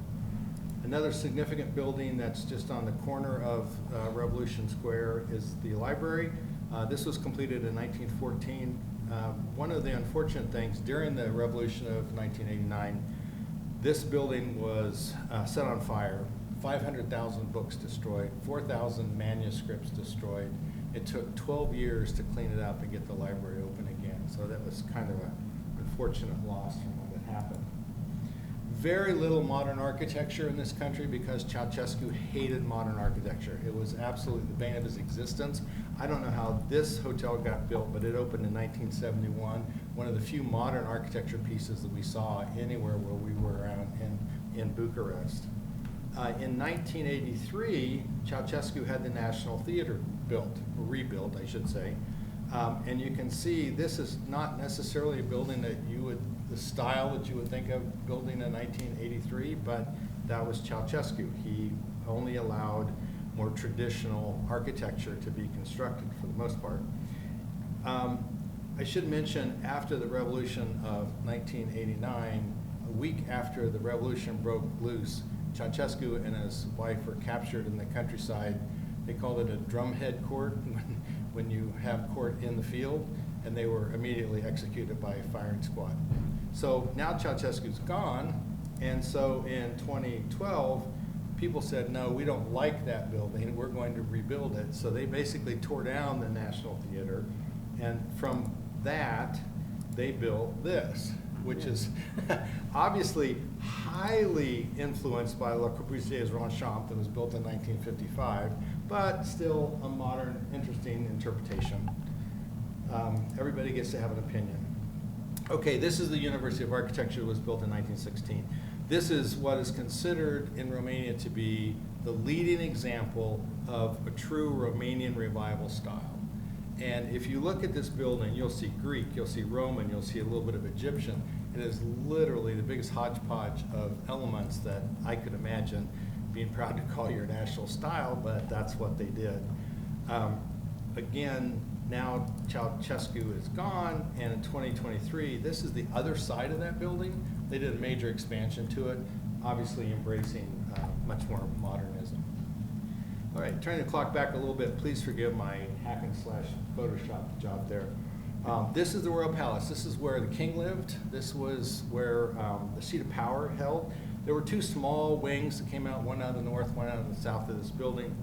S10: Another significant building that's just on the corner of Revolution Square is the library. This was completed in 1914. One of the unfortunate things during the revolution of 1989, this building was set on fire. 500,000 books destroyed, 4,000 manuscripts destroyed. It took 12 years to clean it up and get the library open again. So that was kind of an unfortunate loss from what had happened. Very little modern architecture in this country because Ceausescu hated modern architecture. It was absolutely the bane of his existence. I don't know how this hotel got built, but it opened in 1971. One of the few modern architecture pieces that we saw anywhere where we were around in Bucharest. In 1983, Ceausescu had the National Theater rebuilt, I should say. And you can see this is not necessarily a building that the style that you would think of building in 1983, but that was Ceausescu. He only allowed more traditional architecture to be constructed for the most part. I should mention, after the revolution of 1989, a week after the revolution broke loose, Ceausescu and his wife were captured in the countryside. They called it a drumhead court when you have court in the field, and they were immediately executed by a firing squad. So now Ceausescu's gone, and so in 2012, people said, no, we don't like that building, we're going to rebuild it. So they basically tore down the National Theater, and from that, they built this, which is obviously highly influenced by Le Corbusier's Ronchamp that was built in 1955, but still a modern, interesting interpretation. Everybody gets to have an opinion. Okay, this is the University of Architecture that was built in 1916. This is what is considered in Romania to be the leading example of a true Romanian revival style. And if you look at this building, you'll see Greek, you'll see Roman, you'll see a little bit of Egyptian. It is literally the biggest hodgepodge of elements that I could imagine being proud to call your national style, but that's what they did. Again, Now Ceausescu is gone, and in 2023, this is the other side of that building. They did a major expansion to it, obviously embracing much more modernism. All right, turning the clock back a little bit, please forgive my hacking / Photoshop job there. This is the Royal Palace. This is where the king lived. This was where the seat of power held. There were two small wings that came out, one out of the north, one out of the south of this building.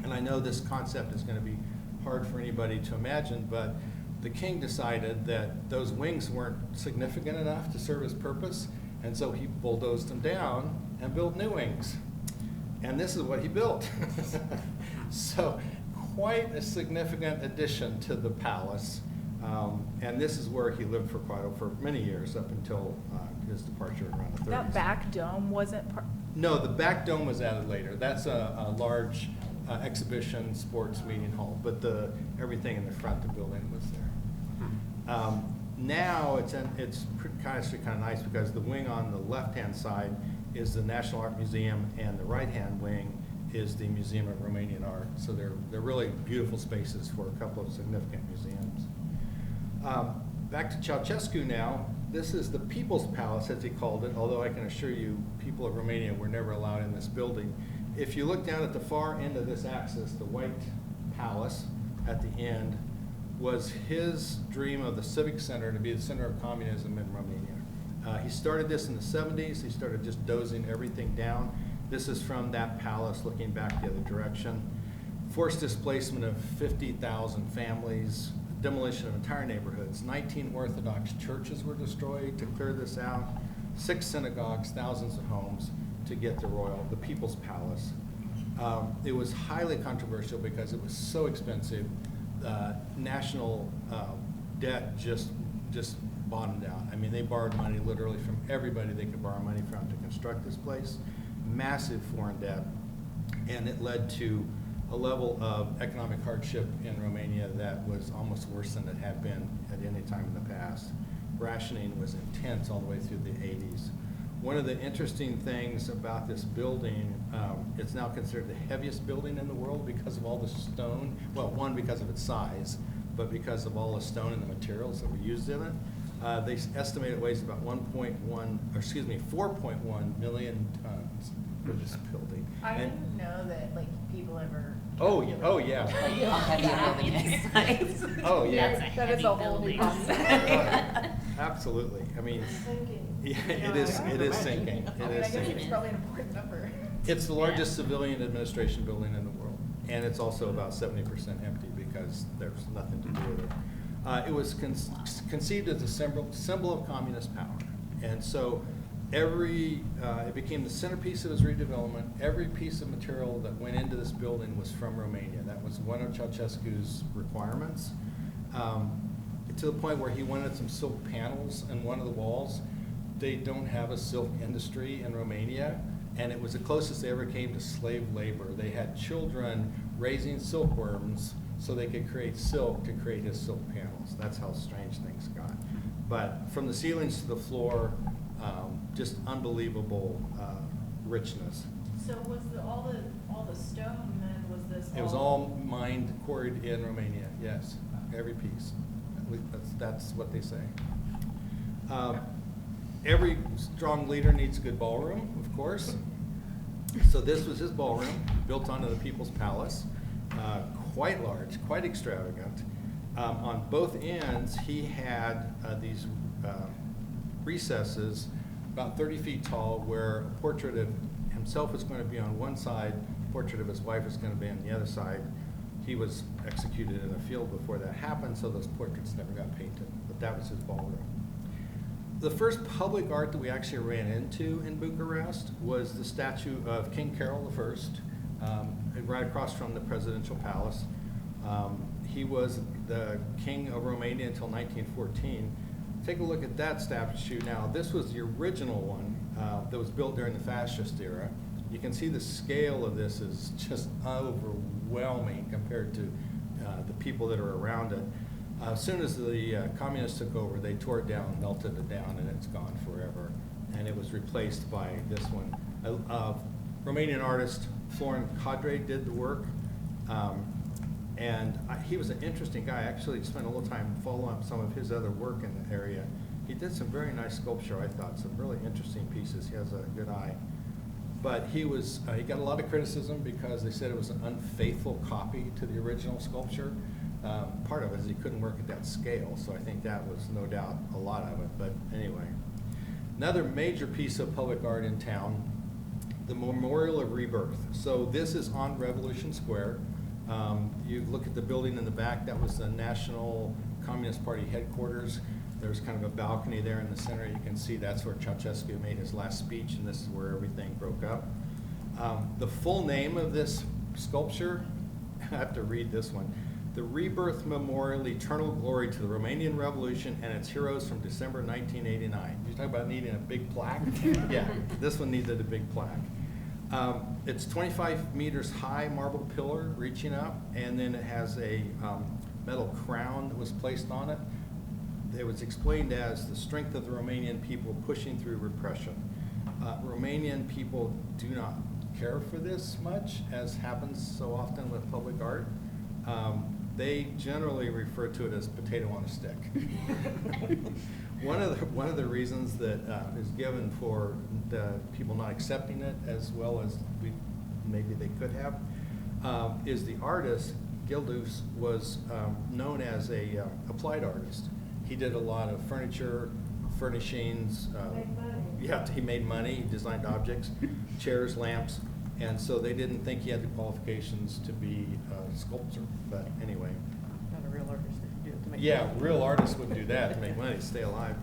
S10: And I know this concept is going to be hard for anybody to imagine, but the king decided that those wings weren't significant enough to serve his purpose, and so he bulldozed them down and built new wings. And this is what he built. So quite a significant addition to the palace. And this is where he lived for many years, up until his departure around the 30s.
S1: That back dome wasn't part.
S10: No, the back dome was added later. That's a large exhibition, sports meeting hall, but everything in the front of the building was there. Now it's kind of nice because the wing on the left-hand side is the National Art Museum, and the right-hand wing is the Museum of Romanian Art. So they're really beautiful spaces for a couple of significant museums. Back to Ceausescu now. This is the People's Palace, as he called it, although I can assure you people of Romania were never allowed in this building. If you look down at the far end of this axis, the white palace at the end was his dream of the civic center to be the center of communism in Romania. He started this in the 70s. He started just dozing everything down. This is from that palace looking back the other direction. Forced displacement of 50,000 families, demolition of entire neighborhoods. 19 Orthodox churches were destroyed to clear this out. 6 synagogues, thousands of homes to get the People's Palace. It was highly controversial because it was so expensive. National debt just bottomed out. I mean, they borrowed money literally from everybody they could borrow money from to construct this place. Massive foreign debt, and it led to a level of economic hardship in Romania that was almost worse than it had been at any time in the past. Rationing was intense all the way through the 80s. One of the interesting things about this building, it's now considered the heaviest building in the world because of all the stone. Well, one, because of its size, but because of all the stone and the materials that were used in it. They estimate it weighs about 4.1 million tons for this building.
S1: I didn't know that people ever.
S10: Oh yeah, oh yeah.
S8: How heavy a building is.
S10: Oh yeah.
S6: That's a
S1: That is
S6: heavy
S1: a whole new
S6: building.
S1: concept.
S10: Absolutely. I mean,
S5: Thinking.
S10: yeah, it is sinking.
S1: I
S10: It
S1: mean,
S10: is
S1: I guess it's
S10: sinking.
S1: probably an important number.
S10: It's the largest civilian administration building in the world, and it's also about 70% empty because there's nothing to do with it. It was conceived as a symbol of communist power, and so it became the centerpiece of his redevelopment. Every piece of material that went into this building was from Romania. That was one of Ceausescu's requirements, to the point where he wanted some silk panels in one of the walls. They don't have a silk industry in Romania, and it was the closest they ever came to slave labor. They had children raising silkworms so they could create silk to create his silk panels. That's how strange things got. But from the ceilings to the floor, just unbelievable richness.
S1: So was all the stone then, was this
S10: It was all mined, quarried in Romania, yes, every piece. At least that's what they say. Every strong leader needs a good ballroom, of course. So this was his ballroom, built onto the People's Palace. Quite large, quite extravagant. On both ends, he had these recesses about 30 feet tall where a portrait of himself is going to be on one side, a portrait of his wife is going to be on the other side. He was executed in a field before that happened, so those portraits never got painted, but that was his ballroom. The first public art that we actually ran into in Bucharest was the statue of King Carol I, right across from the presidential palace. He was the king of Romania until 1914. Take a look at that statue now. This was the original one that was built during the fascist era. You can see the scale of this is just overwhelming compared to the people that are around it. As soon as the communists took over, they tore it down, melted it down, and it's gone forever. And it was replaced by this one. Romanian artist Florin Cadre did the work. He was an interesting guy. I actually spent a little time following up some of his other work in the area. He did some very nice sculpture, I thought, some really interesting pieces. He has a good eye. But he got a lot of criticism because they said it was an unfaithful copy to the original sculpture. Part of it is he couldn't work at that scale, so I think that was no doubt a lot of it. But anyway, another major piece of public art in town, the Memorial of Rebirth. So this is on Revolution Square. You look at the building in the back, that was the National Communist Party headquarters. There's kind of a balcony there in the center. You can see that's where Ceausescu made his last speech, and this is where everything broke up. The full name of this sculpture, I have to read this one. The Rebirth Memorial, Eternal Glory to the Romanian Revolution and its heroes from December 1989. You talk about needing a big plaque? Yeah, this one needed a big plaque. It's 25 meters high marble pillar reaching up, and then it has a metal crown that was placed on it. It was explained as the strength of the Romanian people pushing through repression. Romanian people do not care for this much, as happens so often with public art. They generally refer to it as potato on a stick. One of the reasons that is given for the people not accepting it as well as maybe they could have is the artist Gildus was known as a applied artist. He did a lot of furniture, furnishings. Yeah, he made money. He designed objects, chairs, lamps, and so they didn't think he had the qualifications to be a sculptor. But anyway.
S11: Not a real artist that can do it to make
S10: Yeah,
S11: money.
S10: real artists wouldn't do that to make money, stay alive.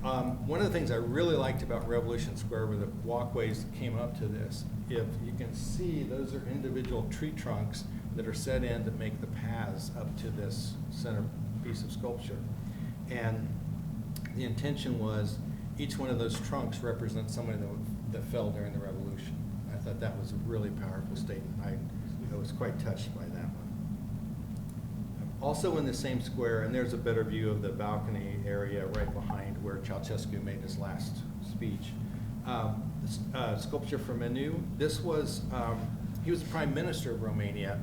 S10: One of the things I really liked about Revolution Square were the walkways that came up to this. If you can see, those are individual tree trunks that are set in to make the paths up to this center piece of sculpture. And the intention was each one of those trunks represents somebody that fell during the revolution. I thought that was a really powerful statement. I was quite touched by that one. Also in the same square, and there's a better view of the balcony area right behind where Ceausescu made his last speech. Sculpture from Menu. This was, he was the prime minister of Romania,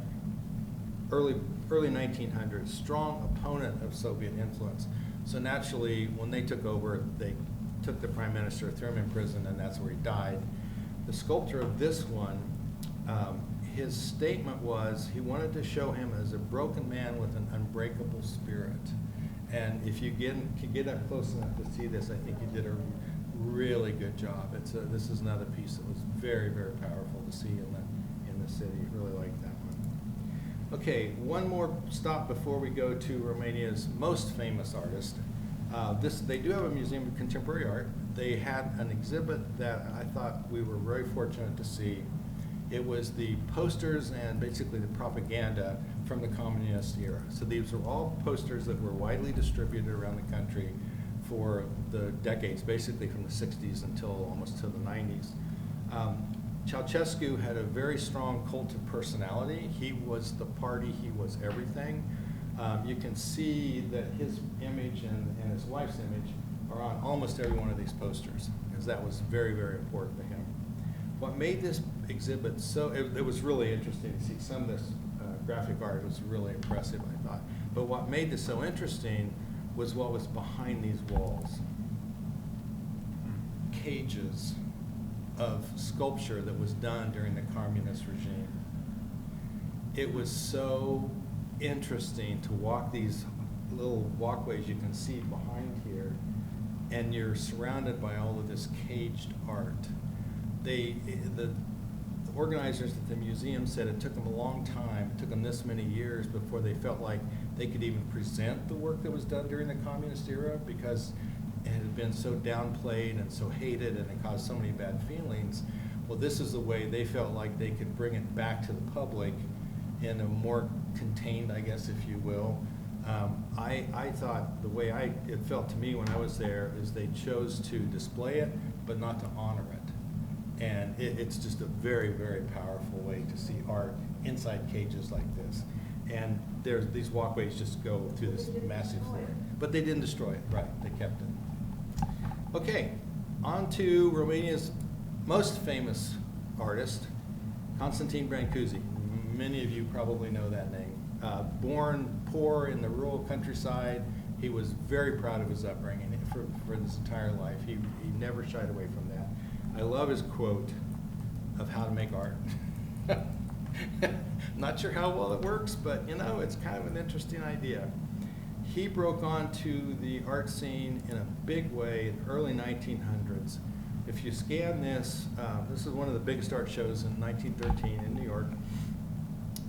S10: early 1900s, strong opponent of Soviet influence. So naturally, when they took over, they took the prime minister, threw him in prison, and that's where he died. The sculptor of this one, his statement was he wanted to show him as a broken man with an unbreakable spirit. And if you could get up close enough to see this, I think he did a really good job. This is another piece that was very, very powerful to see in the city. Really liked that one. Okay, one more stop before we go to Romania's most famous artist. They do have a museum of contemporary art. They had an exhibit that I thought we were very fortunate to see. It was the posters and basically the propaganda from the communist era. So these were all posters that were widely distributed around the country for the decades, basically from the 60s until almost to the 90s. Ceausescu had a very strong cult of personality. He was the party, he was everything. You can see that his image and his wife's image are on almost every one of these posters, because that was very, very important to him. What made this exhibit so, it was really interesting to see some of this graphic art. It was really impressive, I thought. But what made this so interesting was what was behind these walls. Cages of sculpture that was done during the communist regime. It was so interesting to walk these little walkways you can see behind here, and you're surrounded by all of this caged art. The organizers at the museum said it took them a long time, it took them this many years before they felt like they could even present the work that was done during the communist era, because it had been so downplayed and so hated and it caused so many bad feelings. Well, this is the way they felt like they could bring it back to the public in a more contained, I guess, if you will. I thought the way it felt to me when I was there is they chose to display it, but not to honor it. And it's just a very, very powerful way to see art inside cages like this. And these walkways just go through this massive floor. But they didn't destroy it, right, they kept it. Okay, on to Romania's most famous artist, Constantine Brancusi. Many of you probably know that name. born poor in the rural countryside. He was very proud of his upbringing for his entire life. He never shied away from that. I love his quote of how to make art. Not sure how well it works, but it's kind of an interesting idea. He broke onto the art scene in a big way in the early 1900s. If you scan this, this is one of the biggest art shows in 1913 in New York.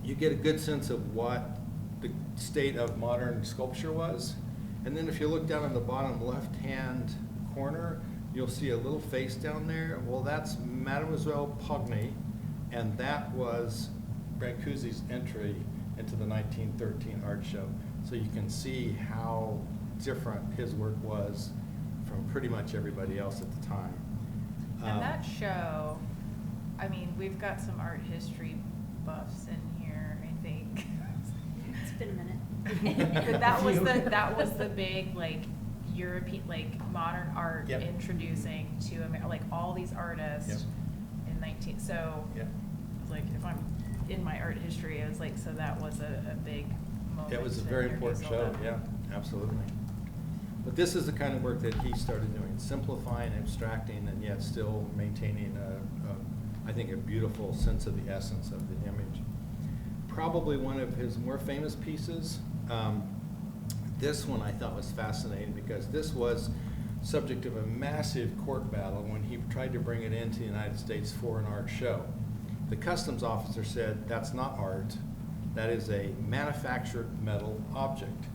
S10: You get a good sense of what the state of modern sculpture was. And then if you look down on the bottom left-hand corner, you'll see a little face down there. Well, that's Mademoiselle Pogny, and that was Brancusi's entry into the 1913 art show. So you can see how different his work was from pretty much everybody else at the time.
S1: And that show, I mean, we've got some art history buffs in here, I think.
S6: It's been a minute.
S1: But that was the big, like, European, like, modern art
S10: Yep.
S1: introducing to America, like, all these artists
S10: Yep.
S1: in so,
S10: Yep.
S1: like, if I'm in my art history, I was like, so that was a big moment.
S10: It was a
S1: to
S10: very
S1: introduce
S10: important
S1: all
S10: show,
S1: that.
S10: yeah, absolutely. But this is the kind of work that he started doing, simplifying, abstracting, and yet still maintaining I think, a beautiful sense of the essence of the image. Probably one of his more famous pieces. This one I thought was fascinating because this was subject of a massive court battle when he tried to bring it into the United States for an art show. The customs officer said, that's not art, that is a manufactured metal object.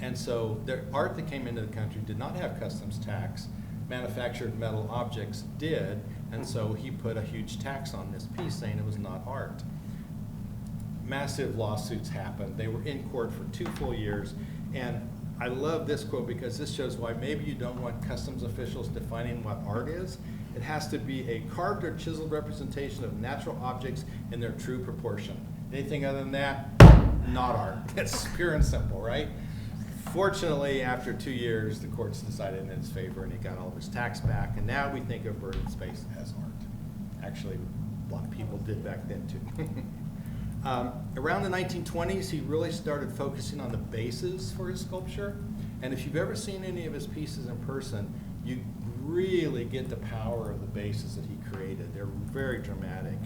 S10: And so the art that came into the country did not have customs tax. Manufactured metal objects did, and so he put a huge tax on this piece saying it was not art. Massive lawsuits happened. They were in court for 2 full years, and I love this quote because this shows why maybe you don't want customs officials defining what art is. It has to be a carved or chiseled representation of natural objects in their true proportion. Anything other than that, not art. It's pure and simple, right? Fortunately, after 2 years, the courts decided in his favor and he got all of his tax back, and now we think of Bird in Space as art. Actually, a lot of people did back then too. Around the 1920s, he really started focusing on the bases for his sculpture, and if you've ever seen any of his pieces in person, you really get the power of the bases that he created. They're very dramatic.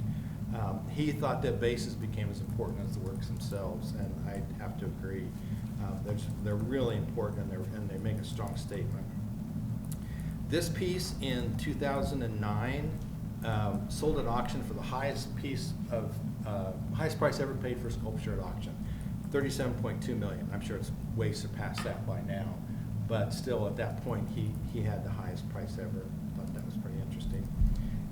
S10: He thought that bases became as important as the works themselves, and I have to agree. They're really important, and they make a strong statement. This piece in 2009 sold at auction for the highest highest price ever paid for sculpture at auction, $37.2 million. I'm sure it's way surpassed that by now, but still at that point he had the highest price ever. Thought that was pretty interesting.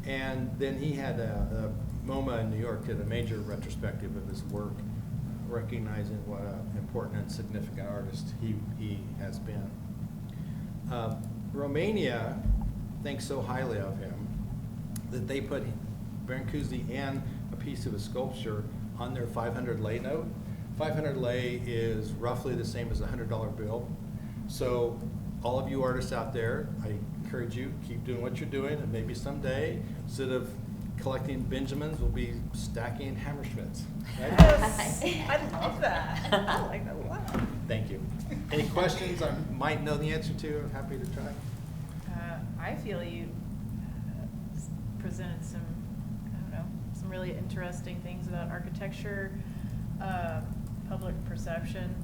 S10: And then he had a MoMA in New York did a major retrospective of his work, recognizing what an important and significant artist he has been. Romania thinks so highly of him that they put Brancusi and a piece of his sculpture on their 500 lei note. 500 lei is roughly the same as a $100 bill. So all of you artists out there, I encourage you, keep doing what you're doing, and maybe someday, instead of collecting Benjamins, we'll be stacking Hammerschmidts. Right?
S1: Yes, I love that. I like that a lot.
S10: Thank you. Any questions I might know the answer to? I'm happy to try.
S1: I feel you presented some, some really interesting things about architecture, public perception,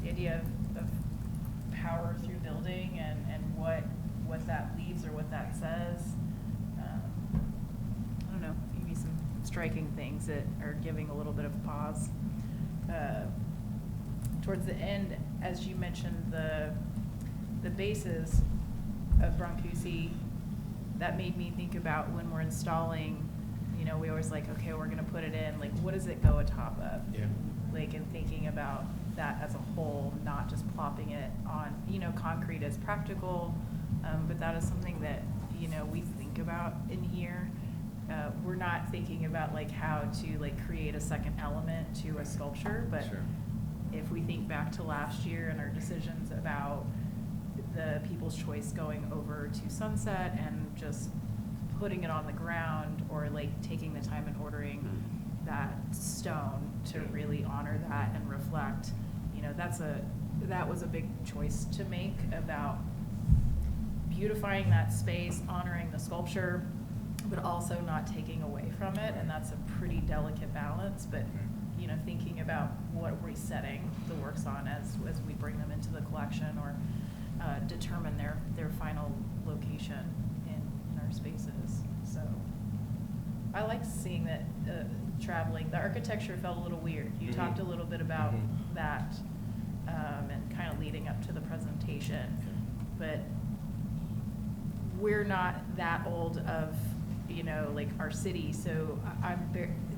S1: the idea of power through building and what that leaves or what that says. I don't know, maybe some striking things that are giving a little bit of pause. Towards the end, as you mentioned, the bases of Brancusi, that made me think about when we're installing, we always like, okay, we're gonna put it in, like, what does it go atop of?
S10: Yeah.
S1: Like, and thinking about that as a whole, not just plopping it on, concrete is practical, but that is something that, we think about in here. We're not thinking about like how to like create a second element to a sculpture, but
S10: Sure.
S1: if we think back to last year and our decisions about the People's Choice going over to Sunset and just putting it on the ground, or like taking the time and ordering that stone, to really honor that and reflect, you know, that was a big choice to make about beautifying that space, honoring the sculpture, but also not taking away from it, and that's a pretty delicate balance, but, you know, thinking about what we're setting the works on as we bring them into the collection or determine their final location in our spaces. So I like seeing that traveling. The architecture felt a little weird. You talked a little bit about that and kind of leading up to the presentation, but we're not that old of, you know, like our city, so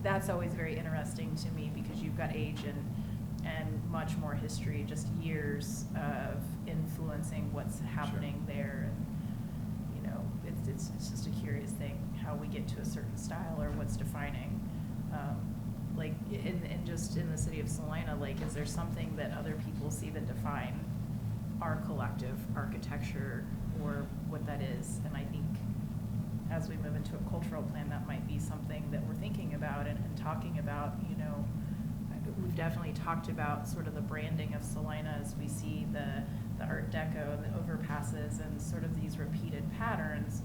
S1: that's always very interesting to me because you've got age and much more history, just years of influencing what's happening there, and you know, it's just a curious thing how we get to a certain style or what's defining. Like in just in the city of Salina, like, is there something that other people see that define our collective architecture or what that is? And I think as we move into a cultural plan, that might be something that we're thinking about and talking about. You know, we've definitely talked about sort of the branding of Salina as we see the Art Deco and the overpasses and sort of these repeated patterns.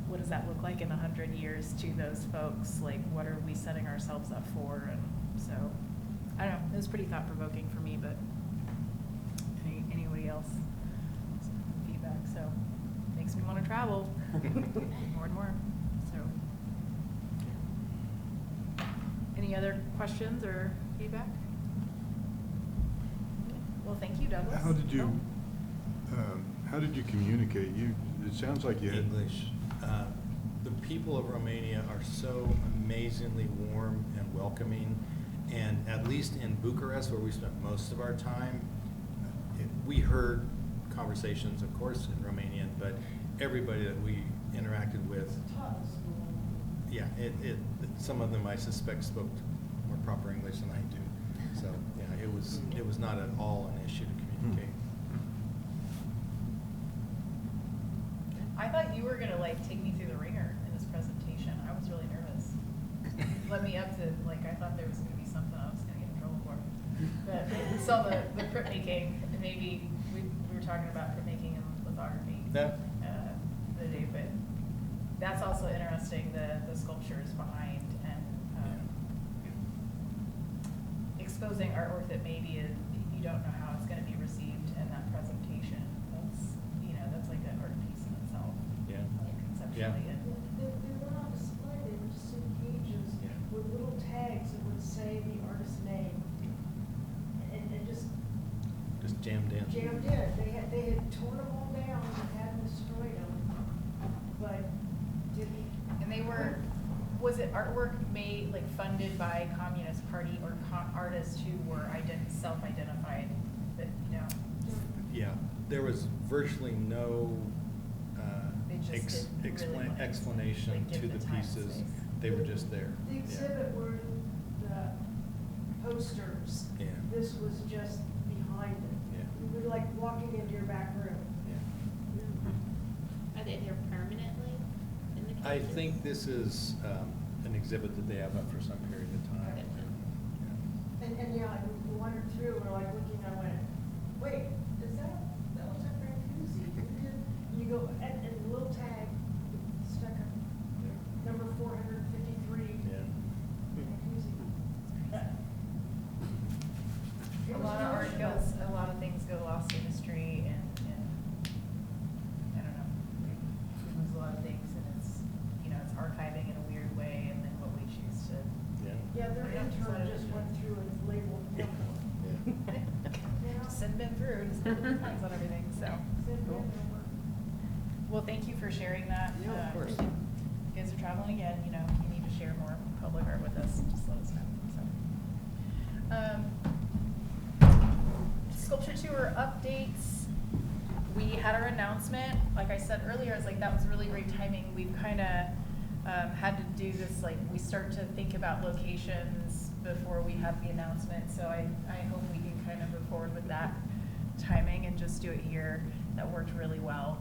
S1: What does that look like in 100 years to those folks? Like, what are we setting ourselves up for? And so, I don't know, it was pretty thought-provoking for me, but anybody else? Some feedback, so makes me want to travel more and more, so. Any other questions or feedback? Well, thank you, Douglas.
S9: How did you communicate? It sounds like you had.
S10: English. The people of Romania are so amazingly warm and welcoming, and at least in Bucharest, where we spent most of our time, we heard conversations, of course, in Romanian, but everybody that we interacted with, yeah, some of them I suspect spoke more proper English than I do. So yeah, it was not at all an issue to communicate.
S1: I thought you were gonna like take me through the ringer in this presentation. I was really nervous. Let me up to, like, I thought there was gonna be something I was gonna get in trouble for. But we saw the printmaking, and maybe we were talking about printmaking and lithography
S10: Yeah.
S1: the day, but that's also interesting, the sculptures behind and exposing artwork that maybe you don't know how it's gonna be received in that presentation. That's, you know, that's like an art piece in itself.
S10: Yeah.
S1: Conceptually.
S10: Yeah.
S12: They were not displayed, they were just in cages with little tags that would say the artist's name. And just
S10: Jammed in.
S12: jammed in. They had torn them all down and hadn't destroyed them, but didn't.
S1: And they were, was it artwork made, like, funded by Communist Party or artists who were self-identified, that, you know?
S10: Yeah, there was virtually no
S1: They just didn't really want to,
S10: explanation
S1: like, give
S10: to the
S1: the time and
S10: pieces.
S1: space.
S10: They were just there.
S12: The
S10: Yeah.
S12: exhibit were the posters.
S10: Yeah.
S12: This was just behind it.
S10: Yeah.
S12: It was like walking into your back room.
S10: Yeah.
S6: Are they there permanently in the cages?
S10: I think this is an exhibit that they have up for some period of time.
S6: Okay.
S10: Yeah.
S12: And yeah, we wandered through, we're like looking, I went, wait, is that was our Brancusi? And you go, and the little tag stuck up, number 453.
S10: Yeah.
S12: Brancusi.
S1: A lot of art goes, a lot of things go lost in history, and I don't know, we lose a lot of things, and it's, you know, it's archiving in a weird way, and then what we choose to.
S12: Yeah, their intern just went through and labeled
S10: Yeah.
S12: them.
S10: Yeah.
S1: Just send them through, just put the points on everything, so.
S12: Send
S1: Cool.
S12: them over.
S1: Well, thank you for sharing that.
S10: Yeah, of course.
S1: If you guys are traveling again, you know, if you need to share more public art with us, just let us know, so. Sculpture tour updates. We had our announcement, like I said earlier, I was like, that was really great timing. We've kind of had to do this, like, we start to think about locations before we have the announcement, so I hope we can kind of move forward with that timing and just do it here. That worked really well.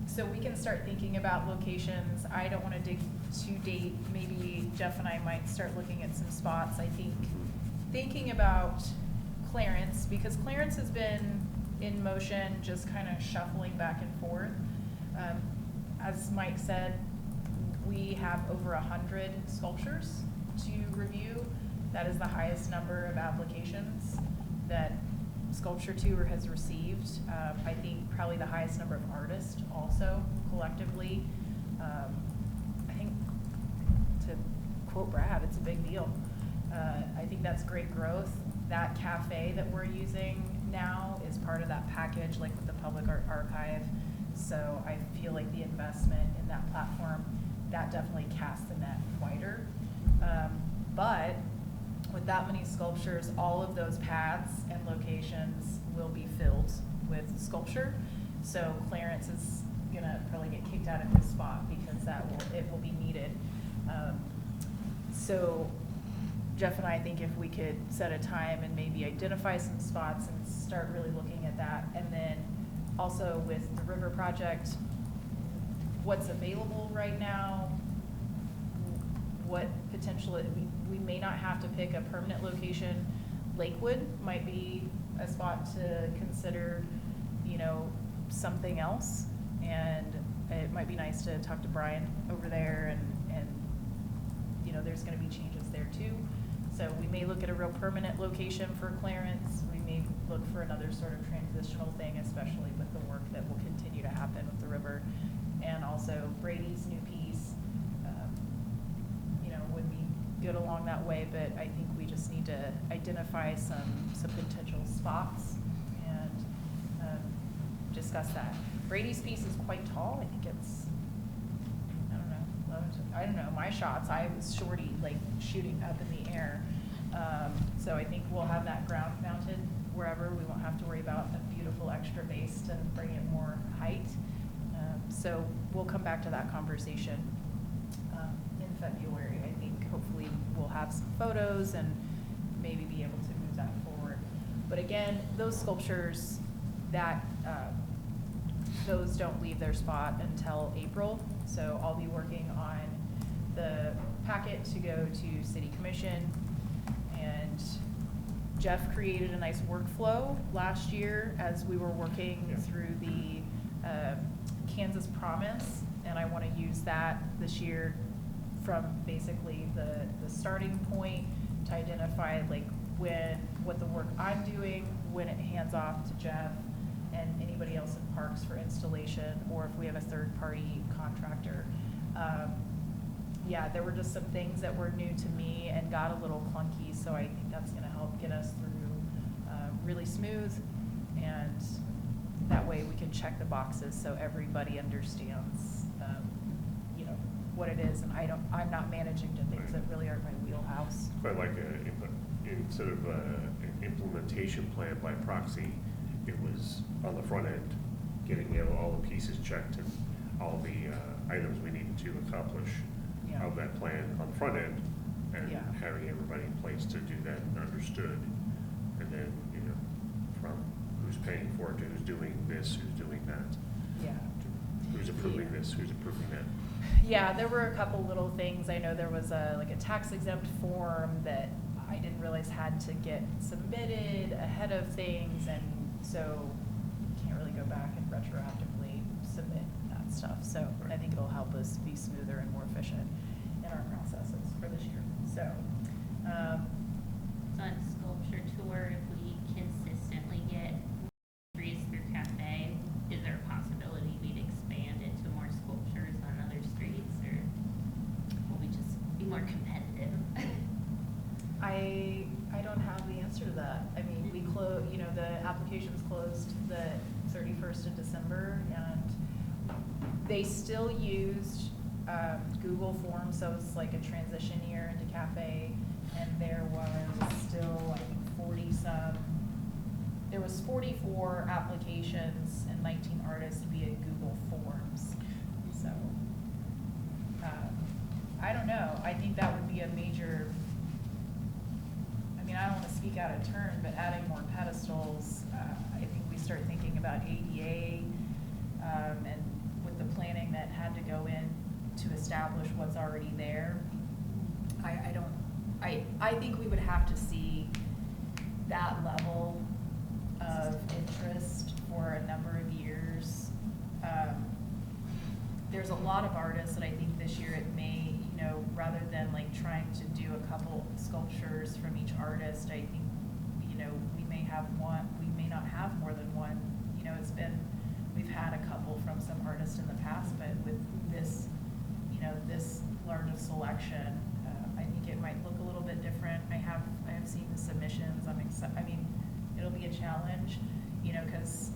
S1: So we can start thinking about locations. I don't want to dig too deep. Maybe Jeff and I might start looking at some spots. I think thinking about Clarence, because Clarence has been in motion, just kind of shuffling back and forth. As Mike said, we have over 100 sculptures to review. That is the highest number of applications that Sculpture Tour has received. I think probably the highest number of artists also collectively. I think, to quote Brad, it's a big deal. I think that's great growth. That cafe that we're using now is part of that package, like with the Public Art Archive. So I feel like the investment in that platform, that definitely casts the net wider. But with that many sculptures, all of those paths and locations will be filled with sculpture. So Clarence is gonna probably get kicked out of his spot because it will be needed. So Jeff and I think if we could set a time and maybe identify some spots and start really looking at that, and then also with the river project, what's available right now, what potential, we may not have to pick a permanent location. Lakewood might be a spot to consider, something else. And it might be nice to talk to Brian over there and there's gonna be changes there too. So we may look at a real permanent location for Clarence. We may look for another sort of transitional thing, especially with the work that will continue to happen with the river. And also Brady's new piece, would be good along that way, but I think we just need to identify some potential spots and discuss that. Brady's piece is quite tall. I think it's, I don't know, my shots, I was shorty, like shooting up in the air. So I think we'll have that ground mounted wherever. We won't have to worry about a beautiful extra base to bring it more height. So we'll come back to that conversation in February. I think hopefully we'll have some photos and maybe be able to move that forward. But again, those sculptures, those don't leave their spot until April. So I'll be working on the packet to go to City Commission. And Jeff created a nice workflow last year as we were working through the Kansas Promise. And I want to use that this year from basically the starting point to identify like what the work I'm doing, when it hands off to Jeff and anybody else in parks for installation, or if we have a third-party contractor. There were just some things that were new to me and got a little clunky, so I think that's gonna help get us through really smooth, and that way we can check the boxes so everybody understands what it is, and I'm not managing to things that really aren't my wheelhouse.
S7: Quite like instead of an implementation plan by proxy, it was on the front end, getting all the pieces checked and all the items we needed to accomplish of that plan on the front end, and having everybody in place to do that and understood. And then, from who's paying for it to who's doing this, who's doing that. Who's approving this, who's approving that.
S1: Yeah, there were a couple little things. I know there was a tax exempt form that I didn't realize had to get submitted ahead of things, and so you can't really go back and retroactively submit that stuff. So I think it'll help us be smoother and more efficient in our processes for this year. So,
S6: On Sculpture Tour, if we consistently get trees through cafe, is there a possibility we'd expand it to more sculptures on other streets, or will we just be more competitive?
S1: I don't have the answer to that. I mean, we the applications closed the 31st of December, and they still used Google Forms, so it's like a transition year into cafe, and there was still, I think, 44 applications and 19 artists via Google Forms. So, I don't know. I think that would be a major, I don't want to speak out of turn, but adding more pedestals, I think we start thinking about ADA, and with the document had to go in to establish what's already there. I think we would have to see that level of interest for a number of years. There's a lot of artists that I think this year it may, rather than like trying to do a couple sculptures from each artist, I think, we may have one, we may not have more than one. We've had a couple from some artists in the past, but with this, this large of selection, I think it might look a little bit different. I have seen the submissions. It'll be a challenge, because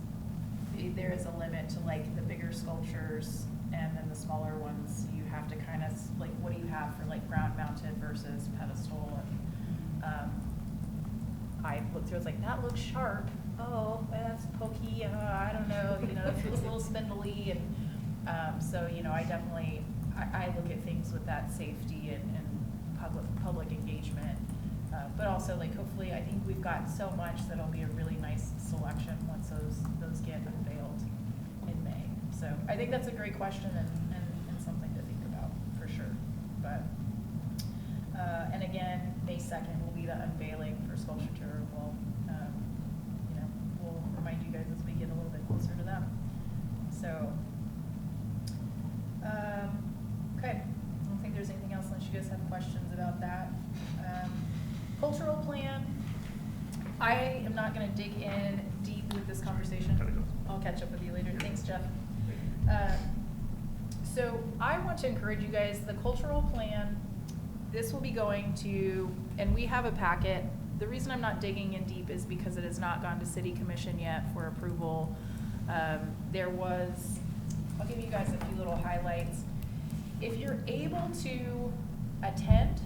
S1: there is a limit to like the bigger sculptures, and then the smaller ones, you have to kind of, like, what do you have for like ground mounted versus pedestal? And I looked through, it's like, that looks sharp. Oh, that's pokey. I don't know, it's a little spindly. And so, I definitely, I look at things with that safety and public engagement. But also, like, hopefully, I think we've got so much that it'll be a really nice selection once those get unveiled in May. So I think that's a great question and something to think about for sure. But and again, May 2nd will be the unveiling for Sculpture Tour. We'll remind you guys as we get a little bit closer to them. So okay, I don't think there's anything else unless you guys have questions about that. Cultural plan. I am not going to dig in deep with this conversation. I'll catch up with you later. Thanks, Jeff. So I want to encourage you guys, the cultural plan, this will be going to, and we have a packet. The reason I'm not digging in deep is because it has not gone to City Commission yet for approval. I'll give you guys a few little highlights. If you're able to attend,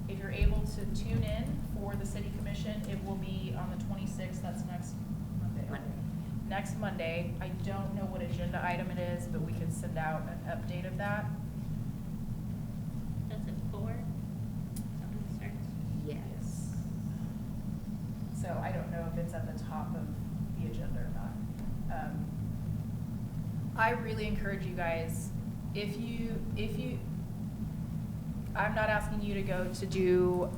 S1: if you're able to tune in for the City Commission, it will be on the 26th, that's next Monday. Next Monday. I don't know what agenda item it is, but we can send out an update of that.
S6: That's at 4? Something starts?
S8: Yes.
S1: So I don't know if it's at the top of the agenda or not. I really encourage you guys, if you, I'm not asking you to go to do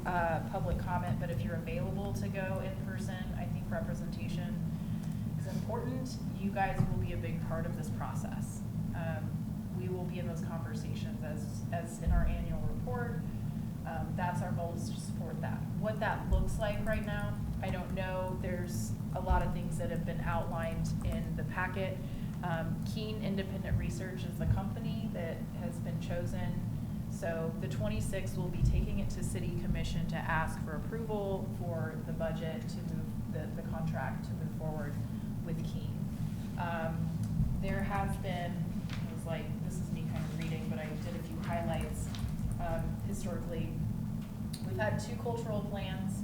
S1: public comment, but if you're available to go in person, I think representation is important. You guys will be a big part of this process. We will be in those conversations as in our annual report. That's our goal, is to support that. What that looks like right now, I don't know. There's a lot of things that have been outlined in the packet. Keen Independent Research is the company that has been chosen. So the 26th will be taking it to City Commission to ask for approval for the budget to move the contract to move forward with Keen. There has been, it was like, this is me kind of reading, but I did a few highlights. Historically, we've had 2 cultural plans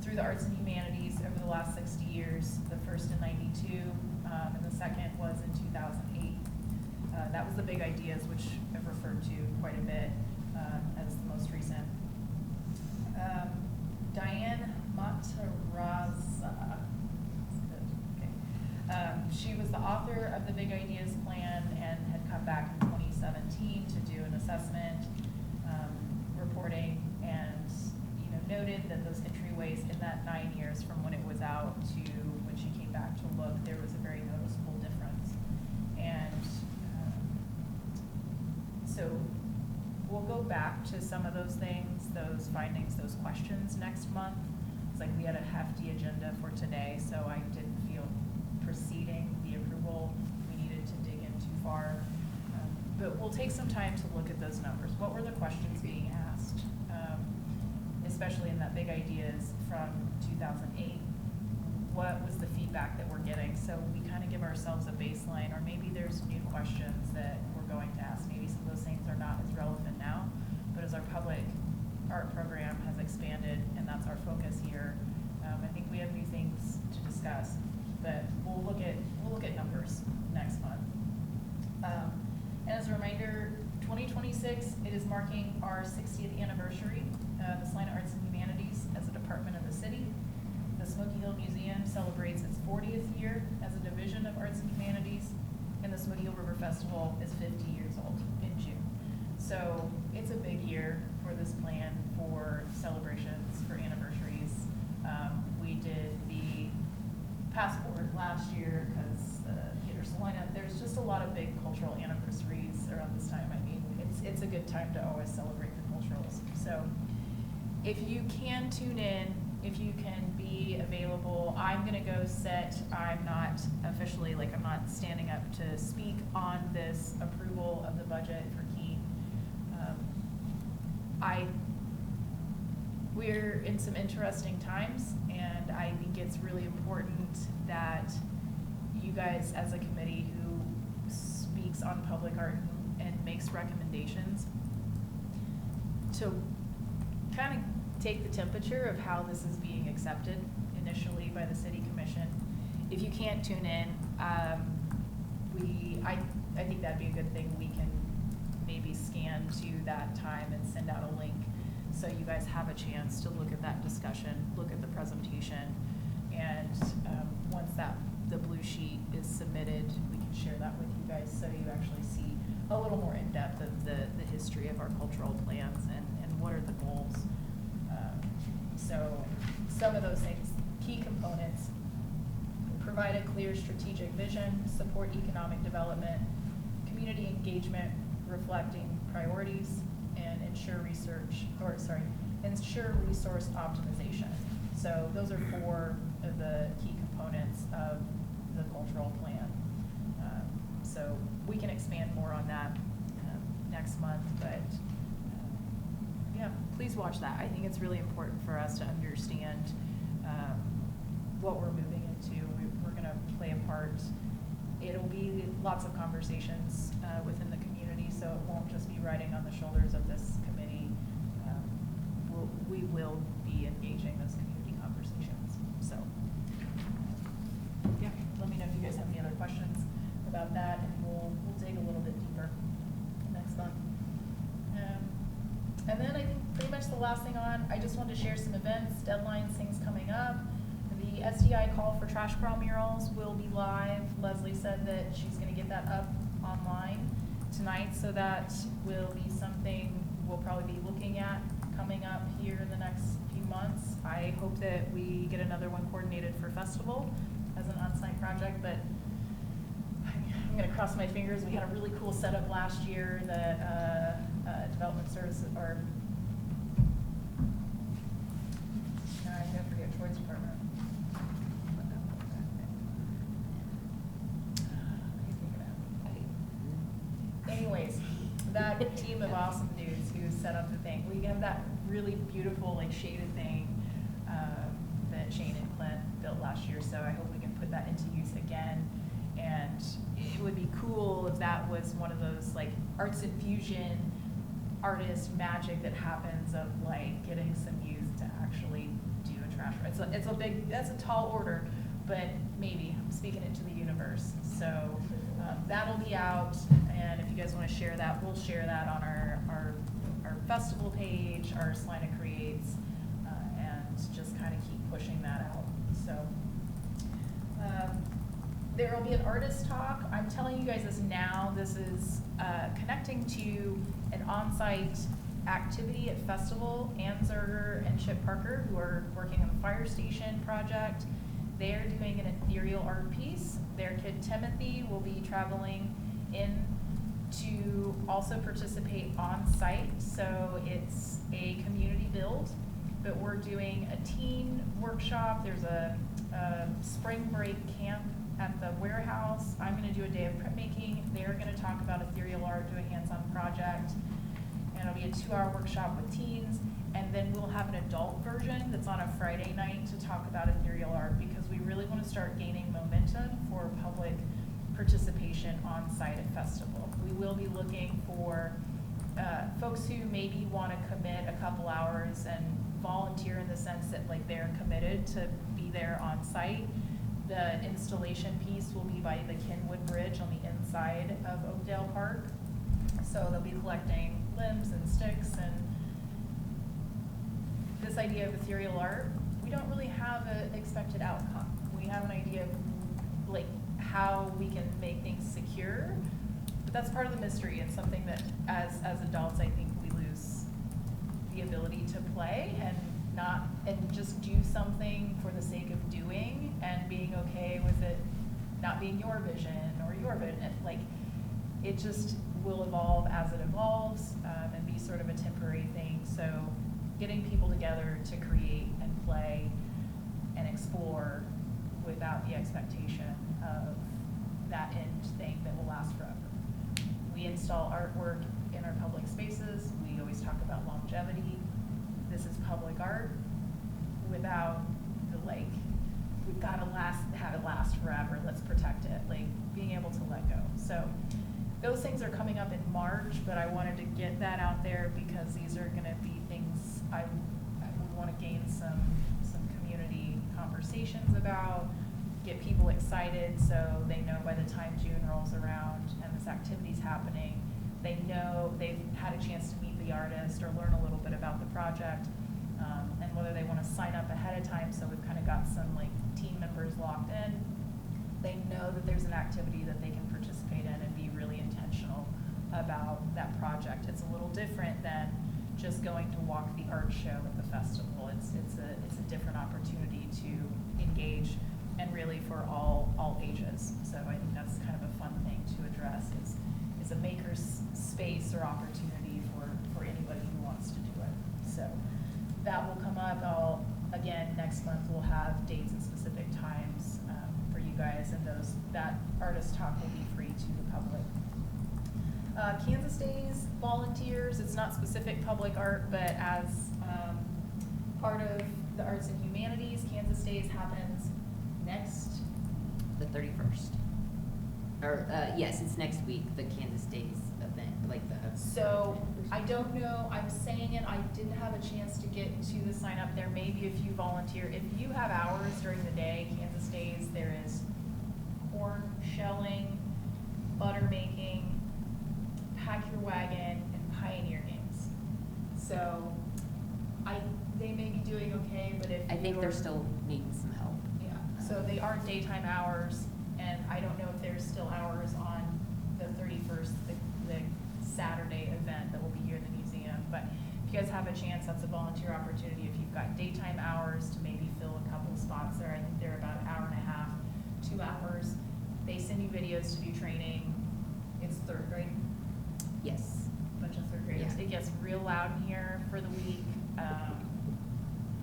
S1: through the arts and humanities over the last 60 years. The first in '92, and the second was in 2008. That was the Big Ideas, which I've referred to quite a bit as the most recent. Diane Matarazza, okay. She was the author of the Big Ideas plan and had come back in 2017 to do an assessment reporting, and noted that those entryways in that 9 years from when it was out to when she came back to look, there was a very noticeable difference. And so we'll go back to some of those things, those findings, those questions next month. It's like we had a hefty agenda for today, so I didn't feel preceding the approval we needed to dig in too far. But we'll take some time to look at those numbers. What were the questions being asked? Especially in that Big Ideas from 2008. What was the feedback that we're getting? So we kind of give ourselves a baseline, or maybe there's new questions that we're going to ask. Maybe some of those things are not as relevant now, but as our public art program has expanded, and that's our focus here, I think we have new things to discuss. But we'll look at numbers next month. And as a reminder, 2026, it is marking our 60th anniversary of the Salina Arts and Humanities as a department of the city. The Smoky Hill Museum celebrates its 40th year as a division of Arts and Humanities, and the Smoky River Festival is 50 years old in June. So it's a big year for this plan, for celebrations, for anniversaries. We did the passport last year because Theater Salina, there's just a lot of big cultural anniversaries around this time. I mean, it's a good time to always celebrate the culturals. So if you can tune in, if you can be available, I'm gonna go sit. I'm not officially, like, I'm not standing up to speak on this approval of the budget for Keene. We're in some interesting times, and I think it's really important that you guys, as a committee who speaks on public art and makes recommendations, to kind of take the temperature of how this is being accepted initially by the city commission. If you can't tune in, I think that'd be a good thing. We can maybe scan to that time and send out a link so you guys have a chance to look at that discussion, look at the presentation, and once the blue sheet is submitted, we can share that with you guys so you actually see a little more in depth of the history of our cultural plans and what are the goals. So some of those things, key components: provide a clear strategic vision, support economic development, community engagement, reflecting priorities, and ensure resource optimization. So those are 4 of the key components of the cultural plan. So we can expand more on that next month, but yeah, please watch that. I think it's really important for us to understand what we're moving into. We're gonna play a part. It'll be lots of conversations within the community, so it won't just be riding on the shoulders of this committee. We will be engaging those community conversations. So yeah, let me know if you guys have any other questions about that, and we'll dig a little bit deeper next month. And then I think pretty much the last thing on, I just wanted to share some events, deadlines, things coming up. The SDI call for trash crawl murals will be live. Leslie said that she's gonna get that up online tonight, so that will be something we'll probably be looking at coming up here in the next few months. I hope that we get another one coordinated for festival as an on-site project, but I'm gonna cross my fingers. We had a really cool setup last year that Development Services, or no, I'm gonna forget Troy's department. Anyways, that team of awesome dudes who set up the thing. We have that really beautiful, like, shaded thing that Shane and Clint built last year, so I hope we can put that into use again. And it would be cool if that was one of those, like, arts infusion, artist magic that happens of, like, getting some youth to actually do a trash. It's a big, that's a tall order, but maybe I'm speaking it to the universe. So that'll be out, and if you guys want to share that, we'll share that on our festival page, our Salina Creates, and just kind of keep pushing that out. So there will be an artist talk. I'm telling you guys this now. This is connecting to an on-site activity at festival. Ann Zerger and Chip Parker, who are working on the fire station project, they're doing an ethereal art piece. Their kid Timothy will be traveling in to also participate on site. So it's a community build, but we're doing a teen workshop. There's a spring break camp at the warehouse. I'm gonna do a day of printmaking. They're gonna talk about ethereal art, do a hands-on project. And it'll be a 2-hour workshop with teens. And then we'll have an adult version that's on a Friday night to talk about ethereal art, because we really want to start gaining momentum for public participation on site at festival. We will be looking for folks who maybe want to commit a couple hours and volunteer in the sense that, like, they're committed to be there on site. The installation piece will be by the Kenwood Bridge on the inside of Oakdale Park. So they'll be collecting limbs and sticks, and this idea of ethereal art, we don't really have an expected outcome. We have an idea of, like, how we can make things secure. But that's part of the mystery, and something that as adults, I think we lose the ability to play and just do something for the sake of doing and being okay with it not being your vision or your vision. Like, it just will evolve as it evolves, and be sort of a temporary thing. So getting people together to create and play and explore without the expectation of that end thing that will last forever. We install artwork in our public spaces. We always talk about longevity. This is public art without the, like, we've got to have it last forever. Let's protect it. Like, being able to let go. So those things are coming up in March, but I wanted to get that out there because these are going to be things I would want to gain some community conversations about, get people excited so they know by the time June rolls around and this activity's happening, they know they've had a chance to meet the artist or learn a little bit about the project, and whether they want to sign up ahead of time. So we've kind of got some like team members locked in. They know that there's an activity that they can participate in and be really intentional about that project. It's a little different than just going to walk the art show at the festival. It's a different opportunity to engage, and really for all ages. So I think that's kind of a fun thing to address, is a maker's space or opportunity for anybody who wants to do it. So that will come up. Again, next month we'll have dates and specific times for you guys, and that artist talk will be free to the public. Kansas Days volunteers, it's not specific public art, but as part of the arts and humanities, Kansas Days happens next.
S8: The 31st. Or, yes, it's next week, the Kansas Days event, like the.
S1: So, I don't know, I'm saying it, I didn't have a chance to get to the sign up. There may be a few volunteer. If you have hours during the day, Kansas Days, there is corn shelling, butter making, pack your wagon, and pioneer games. So, they may be doing okay, but if
S8: I think they're
S1: you're-
S8: still needing some help.
S1: Yeah, so they aren't daytime hours, and I don't know if there's still hours on the 31st, the Saturday event that will be here in the museum. But if you guys have a chance, that's a volunteer opportunity. If you've got daytime hours to maybe fill a couple spots there, I think they're about an hour and a half, 2 hours. They send you videos to do training. It's third grade.
S8: Yes.
S1: Bunch of third graders.
S8: Yeah.
S1: It gets real loud in here for the week.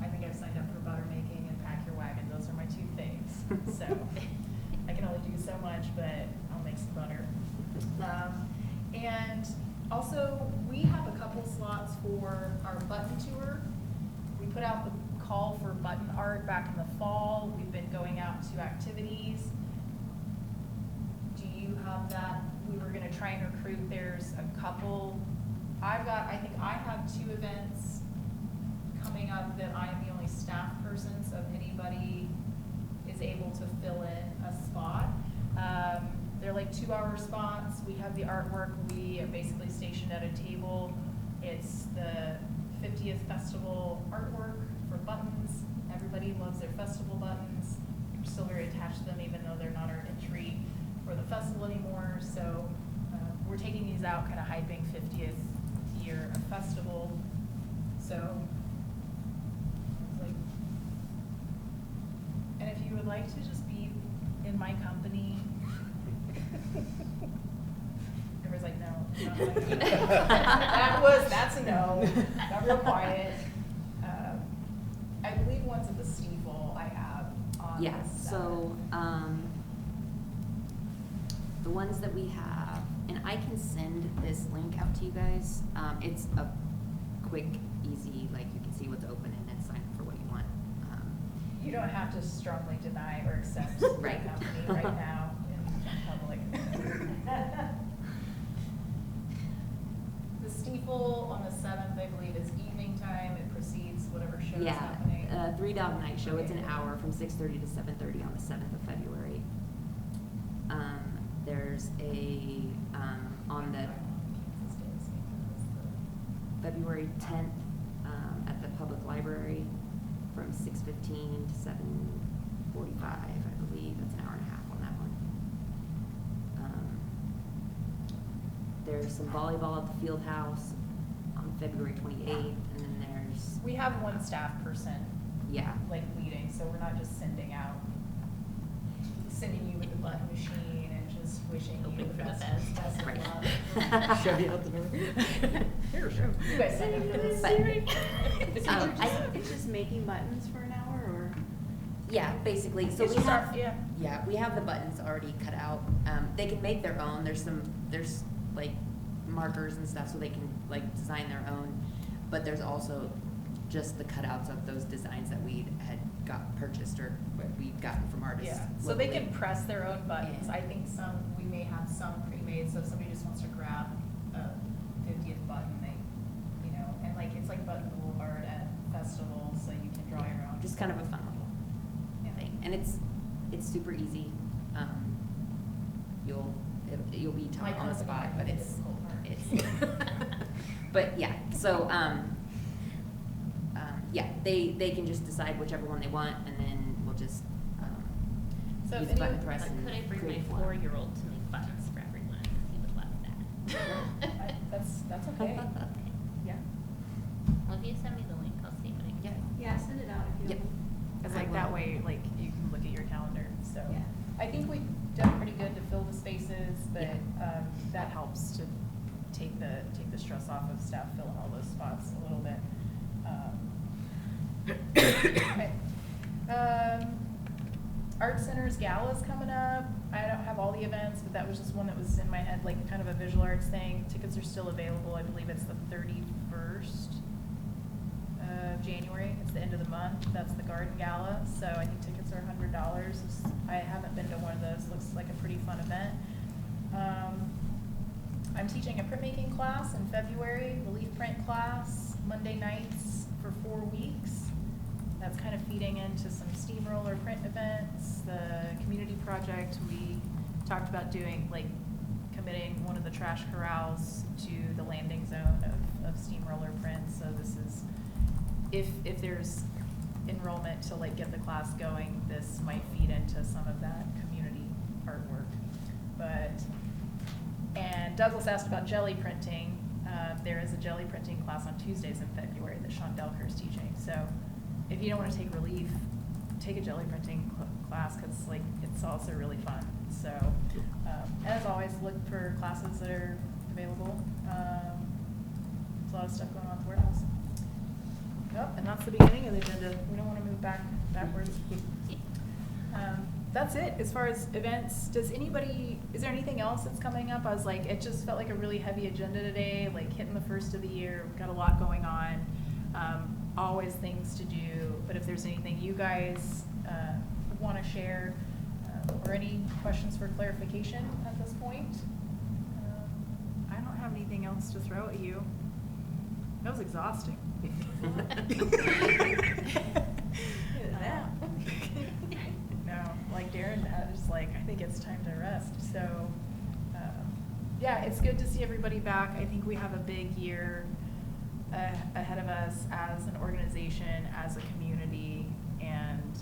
S1: I think I've signed up for butter making and pack your wagon. Those are my 2 things. So I can only do so much, but I'll make some butter. And also, we have a couple slots for our button tour. We put out the call for button art back in the fall. We've been going out to activities. Do you have that? We were gonna try and recruit. There's a couple. I think I have 2 events coming up that I am the only staff person, so if anybody is able to fill in a spot. They're like 2-hour spots. We have the artwork. We are basically stationed at a table. It's the 50th festival artwork for buttons. Everybody loves their festival buttons. We're still very attached to them, even though they're not our entry for the festival anymore. So we're taking these out, kind of hyping 50th year of festival. So it's like, and if you would like to just be in my company. Everyone's like, no, not like that's a no. Got real quiet. I believe one's at the Steeple I have on.
S8: Yeah,
S1: the
S8: so,
S1: 7th.
S8: The ones that we have, and I can send this link out to you guys. It's a quick, easy, like you can see what's open and then sign up for what you want.
S1: You don't have to strongly deny or accept
S8: Right.
S1: the company right now in public. The Steeple on the 7th, I believe, is evening time. It precedes whatever show is
S8: Yeah,
S1: happening.
S8: 3 Dog Night Show. It's an
S1: Okay.
S8: hour from 6:30 to 7:30 on the 7th of February. There's a, on the February 10th, at the public library from 6:15 to 7:45, I believe. That's an hour and a half on that one. There's some volleyball at the field house on February 28th, and then there's,
S1: We have one staff person,
S8: yeah.
S1: like, leading, so we're not just sending you with the button machine and just wishing you
S6: Hoping
S1: the
S6: for the
S1: best,
S6: best.
S1: best of
S8: Right.
S1: luck.
S11: Show you out the door. Here, show.
S1: You guys signed up for this.
S8: But,
S11: It's just making buttons for an hour, or?
S8: yeah, basically, so
S1: It's
S8: we
S1: just our-
S8: have,
S1: yeah.
S8: we have the buttons already cut out. They can make their own, there's like markers and stuff, so they can like design their own. But there's also just the cutouts of those designs that we had got purchased or what we'd gotten from artists.
S1: Yeah, so they
S8: locally.
S1: can press their own buttons.
S8: Yeah.
S1: I think we may have some pre-made, so if somebody just wants to grab a 50th button, and like, it's like Button Boulevard at festivals, so you can draw your own.
S8: Just kind of a fun little
S1: Yeah.
S8: thing, and it's super easy. You'll be taught
S1: My
S8: on the
S1: company
S8: spot,
S1: had
S8: but
S1: the
S8: it's
S1: difficult part.
S8: but yeah. So yeah, they can just decide whichever one they want, and then we'll just
S1: So if
S8: use button
S1: any-
S8: press
S6: But
S8: and
S6: could I bring
S8: create
S6: my
S8: one.
S6: 4-year-old to make buttons for everyone? Because he would love that.
S1: That's okay.
S6: Okay.
S1: Yeah.
S6: Well, if you send me the link, I'll see what I can
S8: Yeah.
S6: do.
S12: Yeah, send it out if you
S8: Yep.
S12: don't.
S1: Cause
S8: I
S1: like that
S8: will.
S1: way, like, you can look at your calendar, so.
S8: Yeah.
S1: I think we've done pretty good to fill the spaces, but,
S8: Yeah.
S1: that helps to take the stress off of staff filling all those spots a little bit. Okay. Art Center's Gala's coming up. I don't have all the events, but that was just one that was in my head, like kind of a visual arts thing. Tickets are still available. I believe it's the 31st of January. It's the end of the month. That's the Garden Gala. So I think tickets are $100. I haven't been to one of those. Looks like a pretty fun event. I'm teaching a printmaking class in February, relief print class, Monday nights for 4 weeks. That's kind of feeding into some steamroller print events. The community project, we talked about doing, like, committing one of the trash corrals to the landing zone of steamroller prints. So this is, if there's enrollment to like get the class going, this might feed into some of that community artwork. And Douglas asked about jelly printing. There is a jelly printing class on Tuesdays in February that Sean Delker is teaching. So if you don't want to take relief, take a jelly printing class, because like it's also really fun. So as always, look for classes that are available. There's a lot of stuff going on at the warehouse. Yep, and that's the beginning of the agenda. We don't want to move backwards. That's it as far as events. Is there anything else that's coming up? I was like, it just felt like a really heavy agenda today, like hitting the first of the year. We've got a lot going on. Always things to do, but if there's anything you guys want to share or any questions for clarification at this point, I don't have anything else to throw at you. That was exhausting. Yeah. No, like Darren, I was like, I think it's time to rest. So, yeah, it's good to see everybody back. I think we have a big year ahead of us as an organization, as a community, and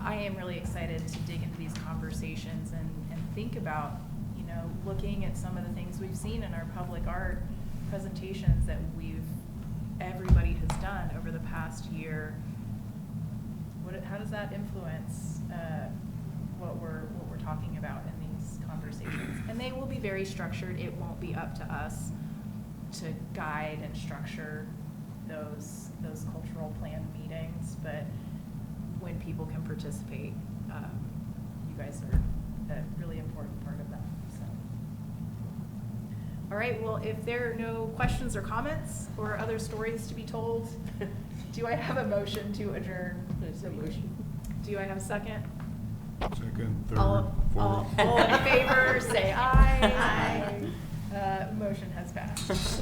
S1: I am really excited to dig into these conversations and think about, looking at some of the things we've seen in our public art presentations that everybody has done over the past year. How does that influence what we're talking about in these conversations? And they will be very structured. It won't be up to us to guide and structure those cultural plan meetings, but when people can participate, you guys are a really important part of that. So, all right. Well, if there are no questions or comments or other stories to be told, do I have a motion to adjourn?
S11: There's a motion.
S1: Do I have a second?
S9: Second, third,
S1: All
S9: fourth.
S1: in favor, say aye. Motion has passed.